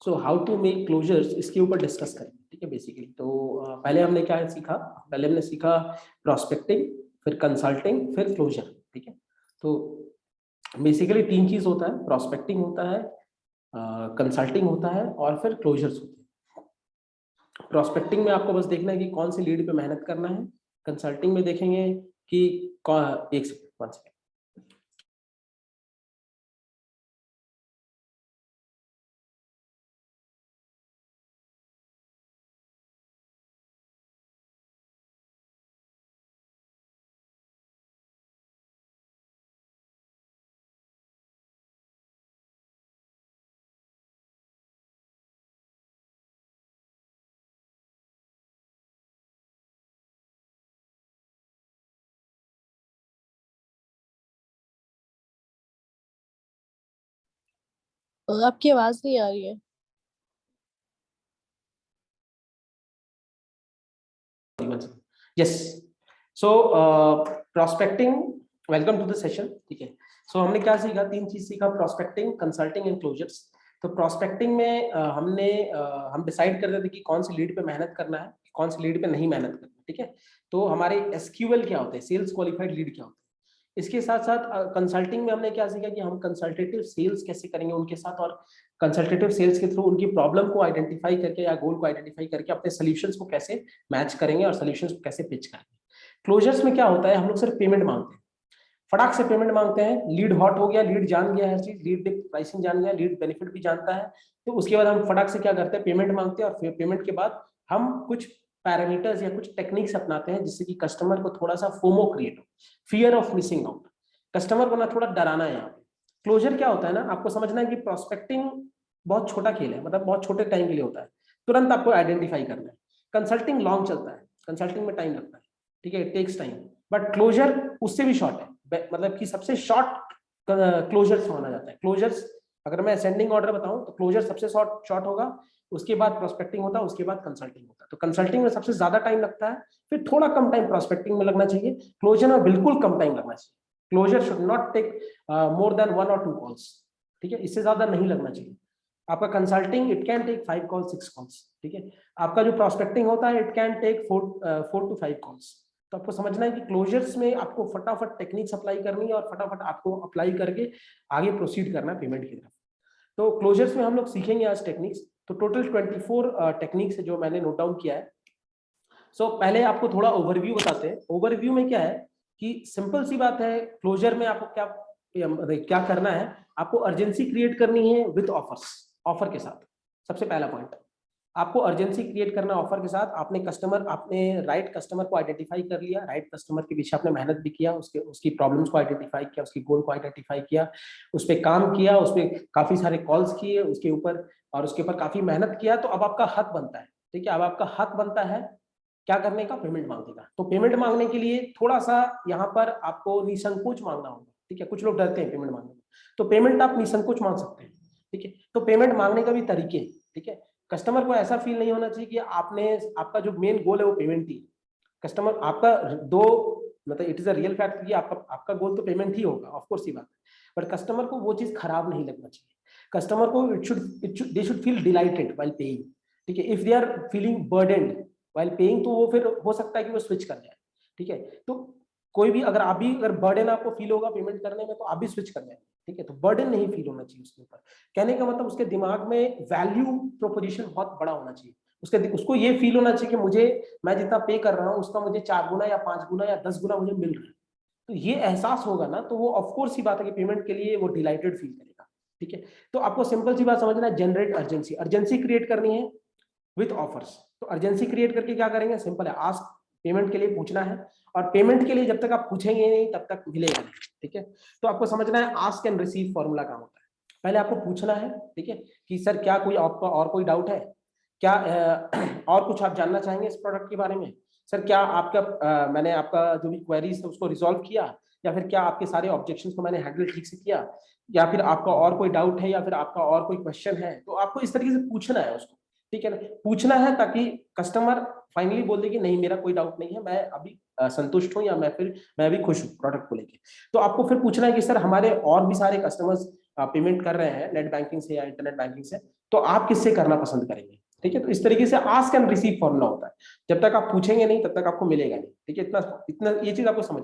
So how to make closers, इसके ऊपर discuss करेंगे, ठीक है। बेसिकली तो पहले हमने क्या सीखा, पहले हमने सीखा प्रोस्पेक्टिंग, फिर कंसल्टिंग, फिर क्लोजर, ठीक है। तो बेसिकली तीन चीज होता है, प्रोस्पेक्टिंग होता है, कंसल्टिंग होता है और फिर क्लोजर्स होते हैं। प्रोस्पेक्टिंग में आपको बस देखना है कि कौन सी लीड पे मेहनत करना है, कंसल्टिंग में देखेंगे कि एक सेकंड, वन सेकंड। आपकी आवाज नहीं आ रही है। Yes, so prospecting, welcome to the session, ठीक है। सो हमने क्या सीखा, तीन चीज सीखा, प्रोस्पेक्टिंग, कंसल्टिंग एंड क्लोजर्स। तो प्रोस्पेक्टिंग में हम डिसाइड करते थे कि कौन सी लीड पे मेहनत करना है, कौन सी लीड पे नहीं मेहनत करना है, ठीक है। तो हमारे एसक्यूएल क्या होते हैं, सेल्स क्वालिफाइड लीड क्या होते हैं। इसके साथ साथ कंसल्टिंग में हमने क्या सीखा कि हम कंसल्टेटिव सेल्स कैसे करेंगे उनके साथ, और कंसल्टेटिव सेल्स के थ्रू उनकी प्रॉब्लम को आइडेंटिफाई करके या गोल को आइडेंटिफाई करके अपने सॉल्यूशंस को कैसे मैच करेंगे और सॉल्यूशंस को कैसे पिच करेंगे। क्लोजर्स में क्या होता है, हम लोग सिर्फ पेमेंट मांगते हैं, फटाक से पेमेंट मांगते हैं। लीड हॉट हो गया, लीड जान गया हर चीज, लीड प्राइसिंग जान गया, लीड बेनिफिट भी जानता है, तो उसके बाद हम फटाक से क्या करते हैं, पेमेंट मांगते हैं। और फिर पेमेंट के बाद हम कुछ पैरामीटर्स या कुछ टेक्निक्स अपनाते हैं जिससे कि कस्टमर को थोड़ा सा फोमो क्रिएट हो, fear of missing out, customer को ना थोड़ा डराना है यहाँ पे। क्लोजर क्या होता है ना, आपको समझना है कि प्रोस्पेक्टिंग बहुत छोटा खेल है, मतलब बहुत छोटे टाइम के लिए होता है, तुरंत आपको आइडेंटिफाई करना है। कंसल्टिंग लॉन्ग चलता है, कंसल्टिंग में टाइम लगता है, ठीक है, it takes time. But closer उससे भी शॉर्ट है, मतलब कि सबसे शॉर्ट क्लोजर्स माना जाता है। क्लोजर्स अगर मैं असेंडिंग ऑर्डर बताऊं तो क्लोजर सबसे शॉर्ट शॉर्ट होगा, उसके बाद प्रोस्पेक्टिंग होता है, उसके बाद कंसल्टिंग होता है। तो कंसल्टिंग में सबसे ज्यादा टाइम लगता है, फिर थोड़ा कम टाइम प्रोस्पेक्टिंग में लगना चाहिए, क्लोजर में बिल्कुल कम टाइम लगना चाहिए। Closer should not take more than 1 और 2 कॉल्स, ठीक है, इससे ज्यादा नहीं लगना चाहिए। आपका consulting it can take 5 calls 6 calls, ठीक है। आपका जो प्रोस्पेक्टिंग होता है it can take 4 to 5 calls. तो आपको समझना है कि क्लोजर्स में आपको फटाफट टेक्निक्स अप्लाई करनी है और फटाफट आपको अप्लाई करके आगे प्रोसीड करना है पेमेंट की तरफ। तो क्लोजर्स में हम लोग सीखेंगे आज टेक्निक्स। तो टोटल 24 टेक्निक्स है जो मैंने नोट डाउन किया है। सो पहले आपको थोड़ा ओवरव्यू बताते हैं। ओवरव्यू में क्या है कि सिंपल सी बात है, क्लोजर में आपको क्या क्या करना है, आपको अर्जेंसी क्रिएट करनी है विद ऑफर्स, ऑफर के साथ। सबसे पहला पॉइंट, आपको अर्जेंसी क्रिएट करना ऑफर के साथ। आपने राइट कस्टमर को आइडेंटिफाई कर लिया, राइट कस्टमर के पीछे आपने मेहनत भी किया, उसकी प्रॉब्लम्स को आइडेंटिफाई किया, उसकी गोल को आइडेंटिफाई किया, उस पर काम किया, उस पर काफी सारे कॉल्स किए उसके ऊपर, और उसके ऊपर काफी मेहनत किया। तो अब आपका हक बनता है, ठीक है, अब आपका हक बनता है क्या करने का, पेमेंट मांगने का। तो पेमेंट मांगने के लिए थोड़ा सा यहाँ पर आपको निसंकोच मांगना होगा, ठीक है। कुछ लोग डरते हैं पेमेंट मांगने में, तो पेमेंट आप निसंकोच मांग सकते हैं, ठीक है। तो पेमेंट मांगने का भी तरीके, ठीक है। कस्टमर को ऐसा फील नहीं होना चाहिए कि आपका जो मेन गोल है वो पेमेंट ही, कस्टमर आपका दो, मतलब it is a real fact कि आपका गोल तो पेमेंट ही होगा, ऑफ कोर्स ही बात है। बट कस्टमर को वो चीज खराब नहीं लगना चाहिए। कस्टमर को they should feel delighted while paying, ठीक है। If they are feeling burdened while paying, तो वो फिर हो सकता है कि वो स्विच कर जाए, ठीक है। तो कोई भी अगर बर्डन आपको फील होगा पेमेंट करने में, तो आप भी स्विच कर जाएंगे, ठीक है। तो बर्डन नहीं फील होना चाहिए उसके ऊपर। कहने का मतलब उसके दिमाग में वैल्यू प्रोपोजिशन बहुत बड़ा होना चाहिए, उसको ये फील होना चाहिए कि मैं जितना पे कर रहा हूँ उसका मुझे 4 गुना या 5 गुना या 10 गुना मुझे मिल रहा है। तो ये एहसास होगा ना, तो वो ऑफकोर्स ही बात है कि पेमेंट के लिए वो डिलाइटेड फील करेगा, ठीक है। तो आपको सिंपल सी बात समझना है, जनरेट अर्जेंसी, अर्जेंसी क्रिएट करनी है विथ ऑफर्स। तो अर्जेंसी क्रिएट करके क्या करेंगे, सिंपल है, आस्क, पेमेंट के लिए पूछना है। और पेमेंट के लिए जब तक आप पूछेंगे नहीं तब तक मिलेगा नहीं, ठीक है। तो आपको समझना है आस्क एंड रिसीव फॉर्मूला काम होता है। पहले आपको पूछना है, ठीक है, कि सर क्या कोई आपका और कोई डाउट है क्या, और कुछ आप जानना चाहेंगे इस प्रोडक्ट के बारे में, सर क्या मैंने आपका जो भी क्वेरीज है उसको रिजॉल्व किया, या फिर क्या आपके सारे ऑब्जेक्शंस को मैंने हैंडल ठीक से किया, या फिर आपका और कोई डाउट है, या फिर आपका और कोई क्वेश्चन है। तो आपको इस तरीके से पूछना है उसको, ठीक है ना, पूछना है, ताकि कस्टमर फाइनली बोल दे कि नहीं मेरा कोई डाउट नहीं है, मैं अभी संतुष्ट हूं, या मैं भी खुश हूं प्रोडक्ट को लेके। तो आपको फिर पूछना है कि सर हमारे और भी सारे कस्टमर्स पेमेंट कर रहे हैं नेट बैंकिंग से या इंटरनेट बैंकिंग से, तो आप किससे करना पसंद करेंगे? ठीक है, तो इस तरीके से आस्क एंड रिसीव फॉर्मूला होता है। जब तक आप पूछेंगे नहीं तब तक आपको मिलेगा नहीं। ठीक है, इतना इतना ये चीज आपको समझ।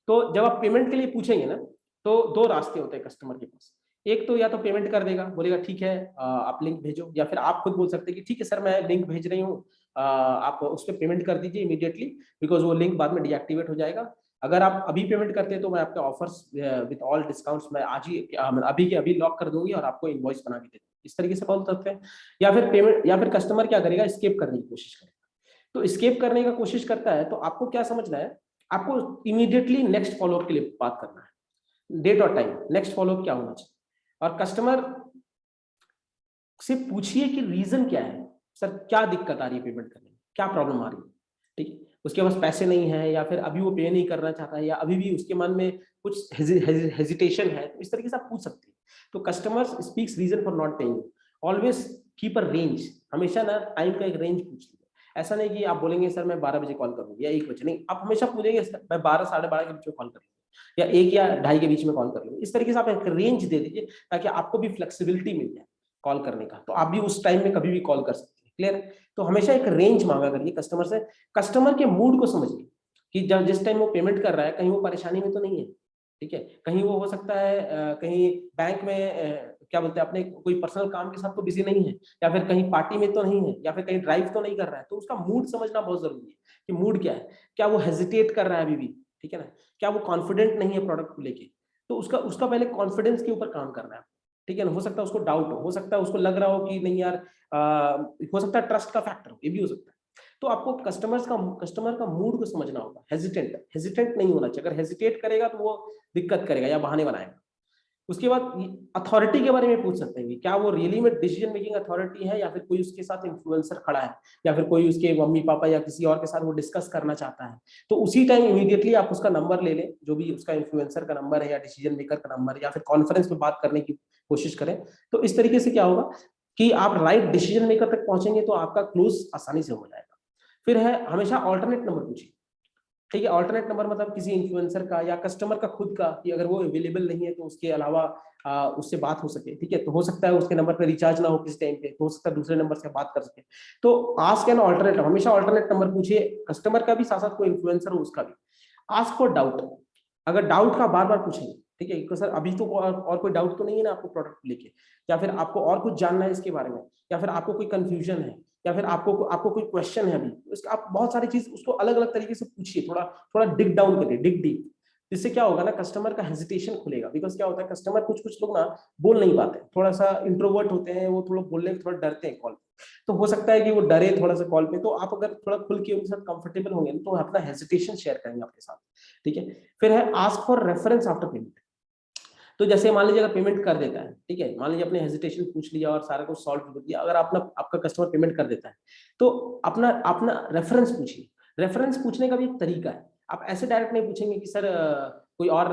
तो जब आप पेमेंट के लिए पूछेंगे ना, तो दो रास्ते होते हैं कस्टमर के पास। एक तो या तो पेमेंट कर देगा, बोलेगा ठीक है आप लिंक भेजो, या फिर आप खुद बोल सकते हैं कि ठीक है सर मैं लिंक भेज रही हूँ, आप उस पर पेमेंट कर दीजिए इमीडिएटली, बिकॉज वो लिंक बाद में डीएक्टिवेट हो जाएगा। अगर आप अभी पेमेंट करते हैं तो मैं आपके ऑफर्स विद ऑल डिस्काउंट्स मैं आज ही अभी के अभी लॉक कर दूंगी और आपको इनवॉइस बना के दे दूंगी। इस तरीके से बोल सकते हैं। या फिर पेमेंट, या फिर कस्टमर क्या करेगा, स्केप करने की कोशिश करेगा। तो स्केप करने का कोशिश करता है तो आपको क्या समझना है, आपको इमीडिएटली नेक्स्ट फॉलोअप के लिए बात करना है, डेट और टाइम, नेक्स्ट फॉलोअप क्या होना चाहिए। और कस्टमर से पूछिए कि रीजन क्या है, सर क्या दिक्कत आ रही है पेमेंट करने में, क्या प्रॉब्लम आ रही है। ठीक है, उसके पास पैसे नहीं है, या फिर अभी वो पे नहीं करना चाहता है, या अभी भी उसके मन में कुछ हेजिटेशन है, तो इस तरीके से आप पूछ सकते हैं। तो customers speaks reason for not paying. Always keep a range, हमेशा ना टाइम का एक रेंज पूछ लीजिए। ऐसा नहीं कि आप बोलेंगे सर मैं 12 बजे कॉल करूंगी या 1 बजे, नहीं, आप हमेशा पूछेंगे मैं 12 साढ़े 12 के बीच में कॉल करूंगी या 1 या 2:30 के बीच में कॉल कर लूंगी। इस तरीके से आप एक रेंज दे दीजिए ताकि आपको भी फ्लेक्सिबिलिटी मिल जाए कॉल करने का, तो आप भी उस टाइम में कभी भी कॉल कर सकते हैं। क्लियर है? तो हमेशा एक रेंज मांगा करिए कस्टमर से। कस्टमर के मूड को समझिए कि जब जिस टाइम वो पेमेंट कर रहा है कहीं वो परेशानी में तो नहीं है। ठीक है, कहीं वो हो सकता है कहीं बैंक में क्या बोलते हैं अपने कोई पर्सनल काम के साथ तो बिजी नहीं है, या फिर कहीं पार्टी में तो नहीं है, या फिर कहीं ड्राइव तो नहीं कर रहा है। तो उसका मूड समझना बहुत जरूरी है कि मूड क्या है, क्या वो हेजिटेट कर रहा है अभी भी, ठीक है ना, क्या वो कॉन्फिडेंट नहीं है प्रोडक्ट को लेके। तो उसका उसका पहले कॉन्फिडेंस के ऊपर काम करना है। ठीक है ना, हो सकता है उसको डाउट हो सकता है उसको लग रहा हो कि नहीं यार, हो सकता है ट्रस्ट का फैक्टर हो, ये भी हो सकता है। तो आपको कस्टमर का मूड को समझना होगा। हेजिटेंट नहीं होना चाहिए। अगर हेजिटेट करेगा तो वो दिक्कत करेगा या बहाने बनाएगा। उसके बाद अथॉरिटी के बारे में पूछ सकते हैं कि क्या वो रियली में डिसीजन मेकिंग अथॉरिटी है, या फिर कोई उसके साथ इन्फ्लुएंसर खड़ा है, या फिर कोई उसके मम्मी पापा या किसी और के साथ वो डिस्कस करना चाहता है। तो उसी टाइम इमीडिएटली आप उसका नंबर ले लें, जो भी उसका इन्फ्लुएंसर का नंबर है या डिसीजन मेकर का नंबर, या फिर कॉन्फ्रेंस में बात करने की कोशिश करें। तो इस तरीके से क्या होगा कि आप राइट डिसीजन मेकर तक पहुंचेंगे तो आपका क्लोज आसानी से हो जाएगा। फिर है हमेशा ऑल्टरनेट नंबर पूछिए। ठीक है, ऑल्टरनेट नंबर मतलब किसी इन्फ्लुएंसर का या कस्टमर का खुद का, कि अगर वो अवेलेबल नहीं है तो उसके अलावा उससे बात हो सके। ठीक है, तो हो सकता है उसके नंबर पे रिचार्ज ना हो किसी टाइम पे, तो हो सकता है दूसरे नंबर से बात कर सके। तो आस्क एन ऑल्टरनेट, हमेशा ऑल्टरनेट नंबर पूछिए, कस्टमर का भी साथ साथ कोई इन्फ्लुएंसर हो उसका भी। आस्क फॉर डाउट, अगर डाउट का बार बार पूछेंगे, ठीक है, तो सर अभी तो और कोई डाउट तो नहीं है ना आपको प्रोडक्ट को लेके, या फिर आपको और कुछ जानना है इसके बारे में, या फिर आपको कोई कंफ्यूजन है, या फिर आपको आपको कोई क्वेश्चन है अभी, इसका आप बहुत सारी चीज उसको अलग अलग तरीके से पूछिए, थोड़ा थोड़ा डिग डाउन करिए, डिग डीप। इससे क्या होगा ना, कस्टमर का हेजिटेशन खुलेगा। बिकॉज क्या होता है, कस्टमर कुछ कुछ लोग ना बोल नहीं पाते, थोड़ा सा इंट्रोवर्ट होते हैं, वो थोड़ा बोलने में थोड़ा डरते हैं कॉल पे। तो हो सकता है कि वो डरे थोड़ा सा कॉल पे, तो आप अगर थोड़ा खुल के उनके साथ कंफर्टेबल होंगे तो अपना हेजिटेशन शेयर करेंगे आपके साथ। ठीक है, फिर है ask for reference after payment. तो जैसे मान लीजिए अगर पेमेंट कर देता है, ठीक है, मान लीजिए अपने हेजिटेशन पूछ लिया और सारा कुछ सॉल्व कर दिया, अगर आपका कस्टमर पेमेंट कर देता है तो अपना अपना रेफरेंस पूछिए। रेफरेंस पूछने का भी एक तरीका है। आप ऐसे डायरेक्ट नहीं पूछेंगे कि सर कोई और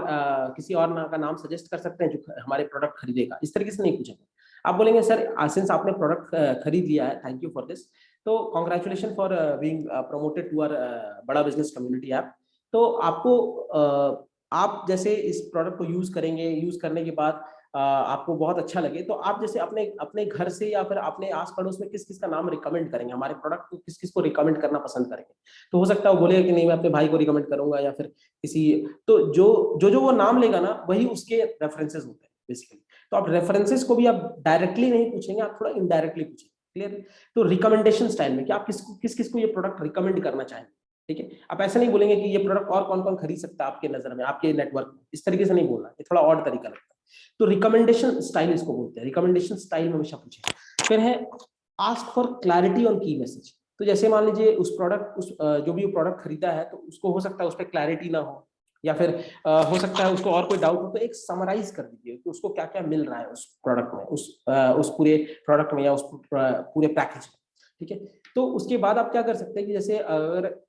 किसी और का नाम सजेस्ट कर सकते हैं जो हमारे प्रोडक्ट खरीदेगा, इस तरीके से नहीं पूछेंगे। आप बोलेंगे सर सिंस आपने प्रोडक्ट खरीद लिया है, थैंक यू फॉर दिस, तो congratulation for being promoted to our बड़ा बिजनेस कम्युनिटी ऐप। तो आपको आप जैसे इस प्रोडक्ट को यूज करेंगे, यूज करने के बाद आपको बहुत अच्छा लगे, तो आप जैसे अपने अपने घर से या फिर अपने आस पड़ोस में किस किस का नाम रिकमेंड करेंगे, हमारे प्रोडक्ट को किस किस को रिकमेंड करना पसंद करेंगे। तो हो सकता है वो बोलेगा कि नहीं मैं अपने भाई को रिकमेंड करूंगा, या फिर किसी, तो जो वो नाम लेगा ना वही उसके रेफरेंसेस होते हैं बेसिकली। तो आप रेफरेंसेस को भी आप डायरेक्टली नहीं पूछेंगे, आप थोड़ा इनडायरेक्टली पूछेंगे। क्लियर? तो रिकमेंडेशन स्टाइल में कि आप किस किस को ये प्रोडक्ट रिकमेंड करना चाहेंगे। ठीक है, आप ऐसा नहीं बोलेंगे कि ये प्रोडक्ट और कौन कौन खरीद सकता है आपके नजर में, आपके नेटवर्क में, इस तरीके से नहीं बोलना, ये थोड़ा और तरीका लगता है। तो रिकमेंडेशन स्टाइल इसको बोलते हैं, रिकमेंडेशन स्टाइल में हमेशा पूछे। फिर है आस्क फॉर क्लैरिटी ऑन की मैसेज। तो जैसे मान लीजिए उस प्रोडक्ट जो भी प्रोडक्ट खरीदा है तो उसको हो सकता है उस पर क्लैरिटी ना हो, या फिर हो सकता है उसको और कोई डाउट हो, तो एक समराइज कर दीजिए कि उसको क्या क्या मिल रहा है उस प्रोडक्ट में, उस पूरे प्रोडक्ट में या उस पूरे पैकेज में। ठीक है, तो उसके बाद आप क्या कर सकते हैं कि जैसे अगर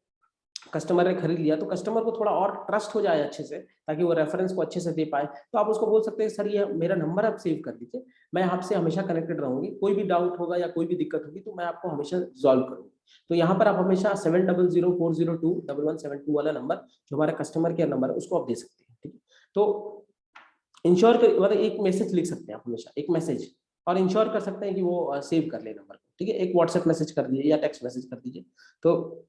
कस्टमर ने खरीद लिया तो कस्टमर को थोड़ा और ट्रस्ट हो जाए अच्छे से, ताकि वो रेफरेंस को अच्छे से दे पाए, तो आप उसको बोल सकते हैं सर ये मेरा नंबर आप सेव कर दीजिए, मैं आपसे हमेशा कनेक्टेड रहूंगी, कोई भी डाउट होगा या कोई भी दिक्कत होगी तो मैं आपको हमेशा सॉल्व करूंगी। तो यहाँ पर आप हमेशा 7004021172 वाला नंबर जो हमारा कस्टमर केयर नंबर है उसको आप दे सकते हैं। ठीक है, तो इंश्योर कर मतलब एक मैसेज लिख सकते हैं आप हमेशा, एक मैसेज, और इंश्योर कर सकते हैं कि वो सेव कर ले नंबर को, ठीक है। एक व्हाट्सएप मैसेज कर दीजिए या टेक्स्ट मैसेज कर दीजिए। तो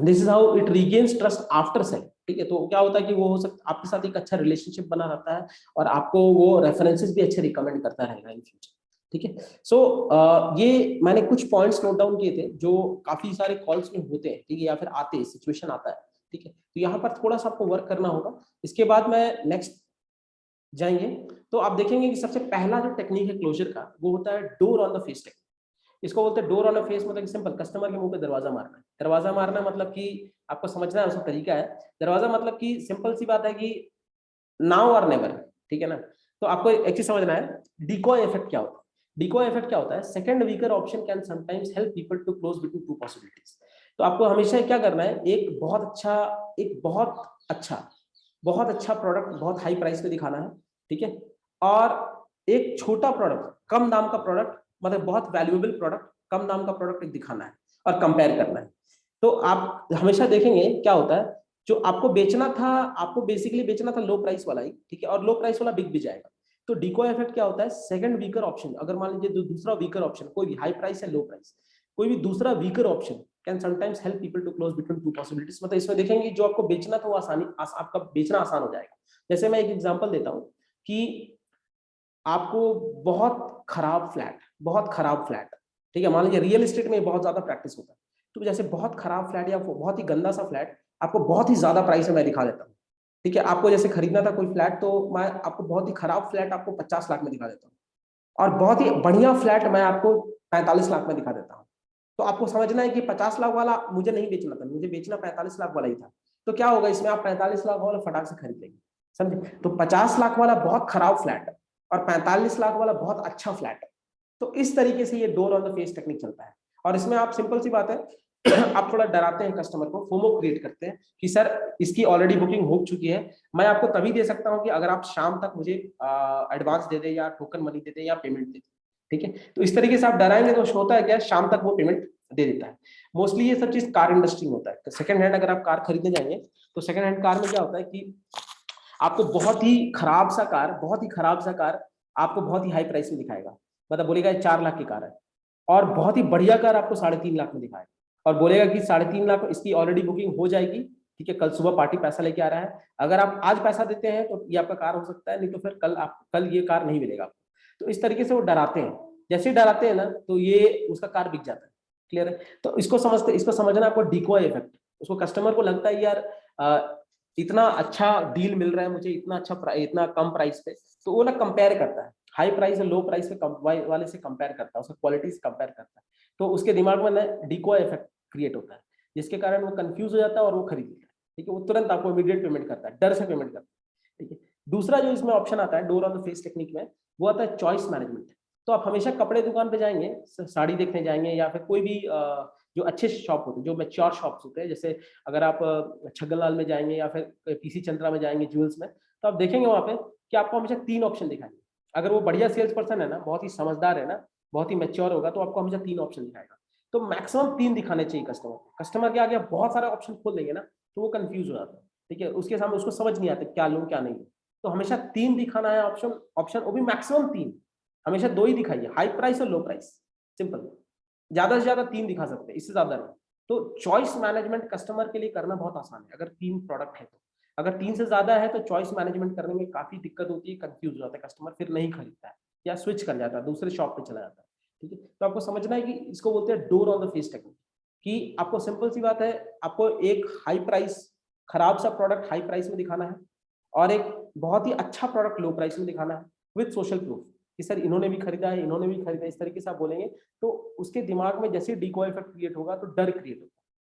this is how it regains trust after sale, ठीक है। तो क्या होता है कि वो हो सकता आपके साथ एक अच्छा रिलेशनशिप बना रहता है और आपको वो रेफरेंसेस भी अच्छे रिकमेंड करता रहेगा इन फ्यूचर, ठीक है। सो ये मैंने कुछ पॉइंट्स नोट डाउन किए थे जो काफी सारे कॉल्स में होते हैं, ठीक है, या फिर आते हैं, सिचुएशन आता है, ठीक है। तो यहाँ पर थोड़ा सा आपको वर्क करना होगा। इसके बाद मैं नेक्स्ट जाएंगे तो आप देखेंगे कि सबसे पहला जो टेक्निक है क्लोजर का वो होता है door on the face technique. इसको बोलते हैं डोर ऑन द फेस, मतलब सिंपल कस्टमर के मुंह पे दरवाजा मारना है। दरवाजा मारना मतलब कि आपको समझना है उसका तरीका है। दरवाजा मतलब कि सिंपल सी बात है कि नाउ और नेवर, ठीक है ना। तो आपको एक चीज समझना है, डिकॉय इफेक्ट क्या होता है। डिकॉय इफेक्ट क्या होता है, second weaker option can sometimes help people to close between two possibilities. तो आपको हमेशा क्या करना है, एक बहुत अच्छा प्रोडक्ट बहुत हाई प्राइस पे दिखाना है, ठीक है। और एक छोटा प्रोडक्ट कम दाम का प्रोडक्ट, मतलब बहुत वैल्यूएबल प्रोडक्ट कम दाम का प्रोडक्ट एक दिखाना है और कंपेयर करना है। तो आप हमेशा देखेंगे क्या होता है, जो आपको बेचना था, आपको बेसिकली बेचना था लो प्राइस वाला ही, ठीक है, और लो प्राइस वाला बिक भी जाएगा। तो डिकॉय इफेक्ट क्या होता है, सेकंड वीकर ऑप्शन, अगर मान लीजिए दूसरा वीकर ऑप्शन कोई भी हाई प्राइस या लो प्राइस, कोई भी दूसरा weaker option can sometimes help people to close between two possibilities. मतलब इसमें देखेंगे जो आपको बेचना था वो आपका बेचना आसान हो जाएगा। जैसे मैं एक एग्जांपल देता हूं कि आपको बहुत खराब फ्लैट, ठीक है, मान लीजिए रियल एस्टेट में बहुत ज्यादा प्रैक्टिस होता है। तो जैसे बहुत खराब फ्लैट या बहुत ही गंदा सा फ्लैट आपको बहुत ही ज्यादा प्राइस में मैं दिखा देता हूँ, ठीक है। आपको जैसे खरीदना था कोई फ्लैट, तो मैं आपको बहुत ही खराब फ्लैट आपको 50 लाख में दिखा देता हूँ, और बहुत ही बढ़िया फ्लैट मैं आपको 45 लाख में दिखा देता हूँ। तो आपको समझना है कि 50 लाख वाला मुझे नहीं बेचना था, मुझे बेचना 45 लाख वाला ही था। तो क्या होगा इसमें, आप 45 लाख वाला फटाक से खरीद लेंगे, समझे। तो 50 लाख वाला बहुत खराब फ्लैट और 45 लाख वाला बहुत अच्छा फ्लैट। तो इस तरीके से ये door on the face technique चलता है। और इसमें आप सिंपल सी बात है आप थोड़ा डराते हैं कस्टमर को, फोमो क्रिएट करते हैं कि सर इसकी ऑलरेडी बुकिंग हो चुकी है, मैं आपको तभी दे सकता हूं कि अगर आप शाम तक मुझे एडवांस दे दे या टोकन मनी दे दे या पेमेंट दे दे, ठीक है। तो इस तरीके से आप डराएंगे तो होता है क्या, शाम तक वो पेमेंट दे देता है। मोस्टली ये सब चीज कार इंडस्ट्री में होता है। तो सेकंड हैंड अगर आप कार खरीदने जाएंगे तो सेकंड हैंड कार में क्या होता है कि आपको बहुत ही खराब सा कार आपको बहुत ही हाई प्राइस में दिखाएगा, मतलब बोलेगा 4 लाख की कार है, और बहुत ही बढ़िया कार आपको 3.5 लाख में दिखाएगा और बोलेगा कि 3.5 लाख इसकी ऑलरेडी बुकिंग हो जाएगी, ठीक है, कल सुबह पार्टी पैसा लेके आ रहा है, अगर आप आज पैसा देते हैं तो ये आपका कार हो सकता है, नहीं तो फिर कल ये कार नहीं मिलेगा आपको। तो इस तरीके से वो डराते हैं, जैसे डराते हैं ना तो ये उसका कार बिक जाता है। क्लियर है। तो इसको समझना आपको डिकॉय इफेक्ट। उसको कस्टमर को लगता है यार इतना अच्छा डील मिल रहा है मुझे, इतना कम प्राइस पे, तो वो ना कंपेयर करता है, हाई प्राइस और लो प्राइस पे वाले से कंपेयर करता है, उसका क्वालिटी से कंपेयर करता है। तो उसके दिमाग में ना डिकॉय इफेक्ट क्रिएट होता है, जिसके कारण वो कंफ्यूज हो जाता है और वो खरीद लेता है, ठीक है। वो तुरंत आपको इमीडिएट पेमेंट करता है, डर से पेमेंट करता है, ठीक है। दूसरा जो इसमें ऑप्शन आता है door on the face technique में, वो आता है चॉइस मैनेजमेंट। तो आप हमेशा कपड़े दुकान पे जाएंगे, साड़ी देखने जाएंगे या फिर कोई भी जो अच्छे शॉप होते हैं, जो मैच्योर शॉप्स होते हैं, जैसे अगर आप छगनलाल में जाएंगे या फिर पीसी चंद्रा में जाएंगे ज्वेल्स में, तो आप देखेंगे वहां पे कि आपको हमेशा 3 ऑप्शन दिखाएंगे। अगर वो बढ़िया सेल्स पर्सन है ना, बहुत ही समझदार है ना, बहुत ही मैच्योर होगा, तो आपको हमेशा 3 ऑप्शन दिखाएगा। तो मैक्सिमम 3 दिखाने चाहिए कस्टमर के आगे आप बहुत सारे ऑप्शन खोल देंगे ना तो वो कंफ्यूज हो जाता है, ठीक है, उसके सामने उसको समझ नहीं आता क्या लूं क्या नहीं लूं। तो हमेशा 3 दिखाना है ऑप्शन ऑप्शन वो भी मैक्सिमम 3, हमेशा 2 ही दिखाइए, हाई प्राइस और लो प्राइस, सिंपल। ज्यादा से ज्यादा 3 दिखा सकते हैं, इससे ज्यादा नहीं। तो चॉइस मैनेजमेंट कस्टमर के लिए करना बहुत आसान है अगर 3 प्रोडक्ट है तो। अगर 3 से ज्यादा है तो चॉइस मैनेजमेंट करने में काफी दिक्कत होती है, कंफ्यूज हो जाता है कस्टमर, फिर नहीं खरीदता है या स्विच कर जाता है, दूसरे शॉप पे चला जाता है, ठीक है। तो आपको समझना है कि इसको बोलते हैं door on the face technique, कि आपको सिंपल सी बात है, आपको एक हाई प्राइस खराब सा प्रोडक्ट हाई प्राइस में दिखाना है और एक बहुत ही अच्छा प्रोडक्ट लो प्राइस में दिखाना है विद सोशल प्रूफ कि सर इन्होंने भी खरीदा है, इन्होंने भी खरीदा है। इस तरीके से आप बोलेंगे तो उसके दिमाग में जैसे डिकॉय इफेक्ट क्रिएट होगा तो डर क्रिएट होगा,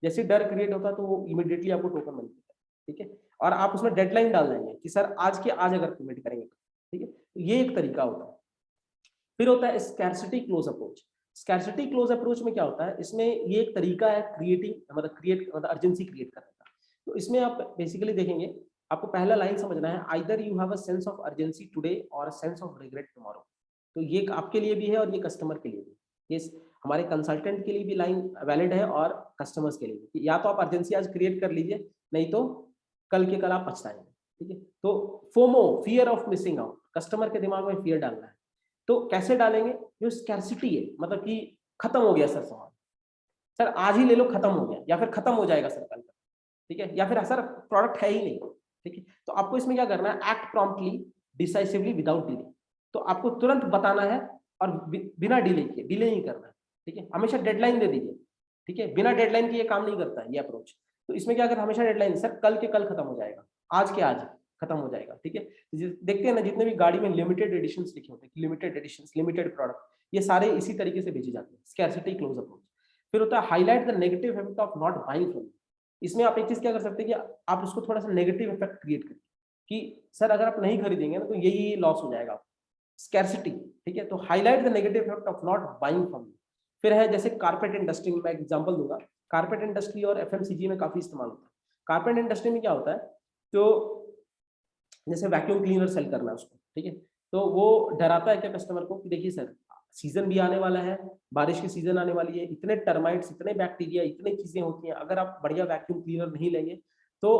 जैसे डर क्रिएट होता है तो वो इमीडिएटली आपको टोकन मनी देता है, ठीक है। और आप उसमें डेडलाइन डाल देंगे कि सर आज के आज अगर पेमेंट करेंगे, ठीक है। तो ये एक तरीका होता है। फिर होता है scarcity close approach. Scarcity close approach में क्या होता है, इसमें ये एक तरीका है मतलब अर्जेंसी क्रिएट करने का। तो इसमें आप बेसिकली देखेंगे, आपको पहला लाइन समझना है, either you have a sense of urgency today और a sense of regret tomorrow. तो ये आपके लिए भी है और ये कस्टमर के लिए भी, ये हमारे कंसल्टेंट के लिए भी लाइन वैलिड है और कस्टमर्स के लिए भी। या तो आप अर्जेंसी आज क्रिएट कर लीजिए, नहीं तो कल के कल आप पछताएंगे, ठीक है। तो FOMO, fear of missing out, customer के दिमाग में फियर डालना है। तो कैसे डालेंगे? जो स्कैर्सिटी है, मतलब कि खत्म हो गया सर सामान, सर आज ही ले लो, खत्म हो गया, या फिर खत्म हो जाएगा सर कल तक, ठीक है, या फिर सर प्रोडक्ट है ही नहीं, ठीक है। तो आपको इसमें क्या करना है? Act promptly, decisively, without delay. तो आपको तुरंत बताना है और बिना डिले किए, डिले नहीं करना है, ठीक है। हमेशा डेडलाइन दे दीजिए, ठीक है। बिना डेडलाइन के ये काम नहीं करता है ये अप्रोच। तो इसमें क्या करना, हमेशा डेडलाइन, सर कल के कल खत्म हो जाएगा, आज के आज खत्म हो जाएगा, ठीक है। देखते हैं ना, जितने भी गाड़ी में लिमिटेड एडिशंस लिखे होते हैं, लिमिटेड एडिशंस, लिमिटेड प्रोडक्ट, ये सारे इसी तरीके से भेजे जाते हैं, स्कैर्सिटी क्लोज अप्रोच। फिर होता है highlight the negative effect of not buying from. इसमें आप एक चीज क्या कर सकते हैं कि आप उसको थोड़ा सा नेगेटिव इफेक्ट क्रिएट करें कि सर अगर आप नहीं खरीदेंगे ना तो यही लॉस हो जाएगा, स्कैर्सिटी, ठीक है। तो highlight the negative effect of not buying from. फिर है जैसे कारपेट इंडस्ट्री में, मैं एग्जांपल दूंगा, कारपेट इंडस्ट्री और एफएमसीजी में काफी इस्तेमाल होता है। कारपेट इंडस्ट्री में क्या होता है, तो जैसे वैक्यूम क्लीनर सेल करना है उसको, ठीक है। तो वो डराता है क्या कस्टमर को कि देखिए सर सीजन भी आने वाला है, बारिश की सीजन आने वाली है, इतने टर्माइट्स, इतने बैक्टीरिया, इतनी चीजें होती हैं, अगर आप बढ़िया वैक्यूम क्लीनर नहीं लेंगे तो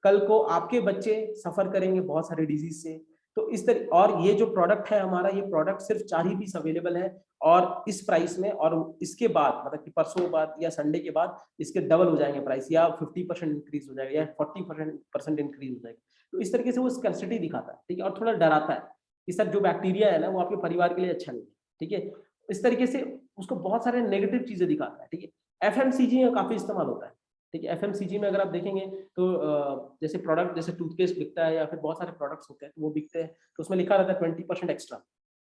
कल को आपके बच्चे सफर करेंगे बहुत सारे डिजीज से। तो इस तरह, और ये जो प्रोडक्ट है हमारा, ये प्रोडक्ट सिर्फ 4 ही पीस अवेलेबल है और इस प्राइस में, और इसके बाद मतलब कि परसों बाद या संडे के बाद इसके डबल हो जाएंगे प्राइस, या 50% इंक्रीज हो जाएगा, या 40% इंक्रीज हो जाएगा। तो इस तरीके से वो स्कैर्सिटी दिखाता है, ठीक है, और थोड़ा डराता है कि सर जो बैक्टीरिया है ना वो आपके परिवार के लिए अच्छा नहीं है, ठीक है। इस तरीके से उसको बहुत सारे नेगेटिव चीजें दिखाता है, ठीक है। एफएमसीजी में काफी इस्तेमाल होता है, ठीक है। एफएमसीजी में अगर आप देखेंगे तो जैसे प्रोडक्ट, जैसे टूथपेस्ट बिकता है या फिर बहुत सारे प्रोडक्ट्स होते हैं तो वो बिकते हैं, तो उसमें लिखा रहता है 20% extra,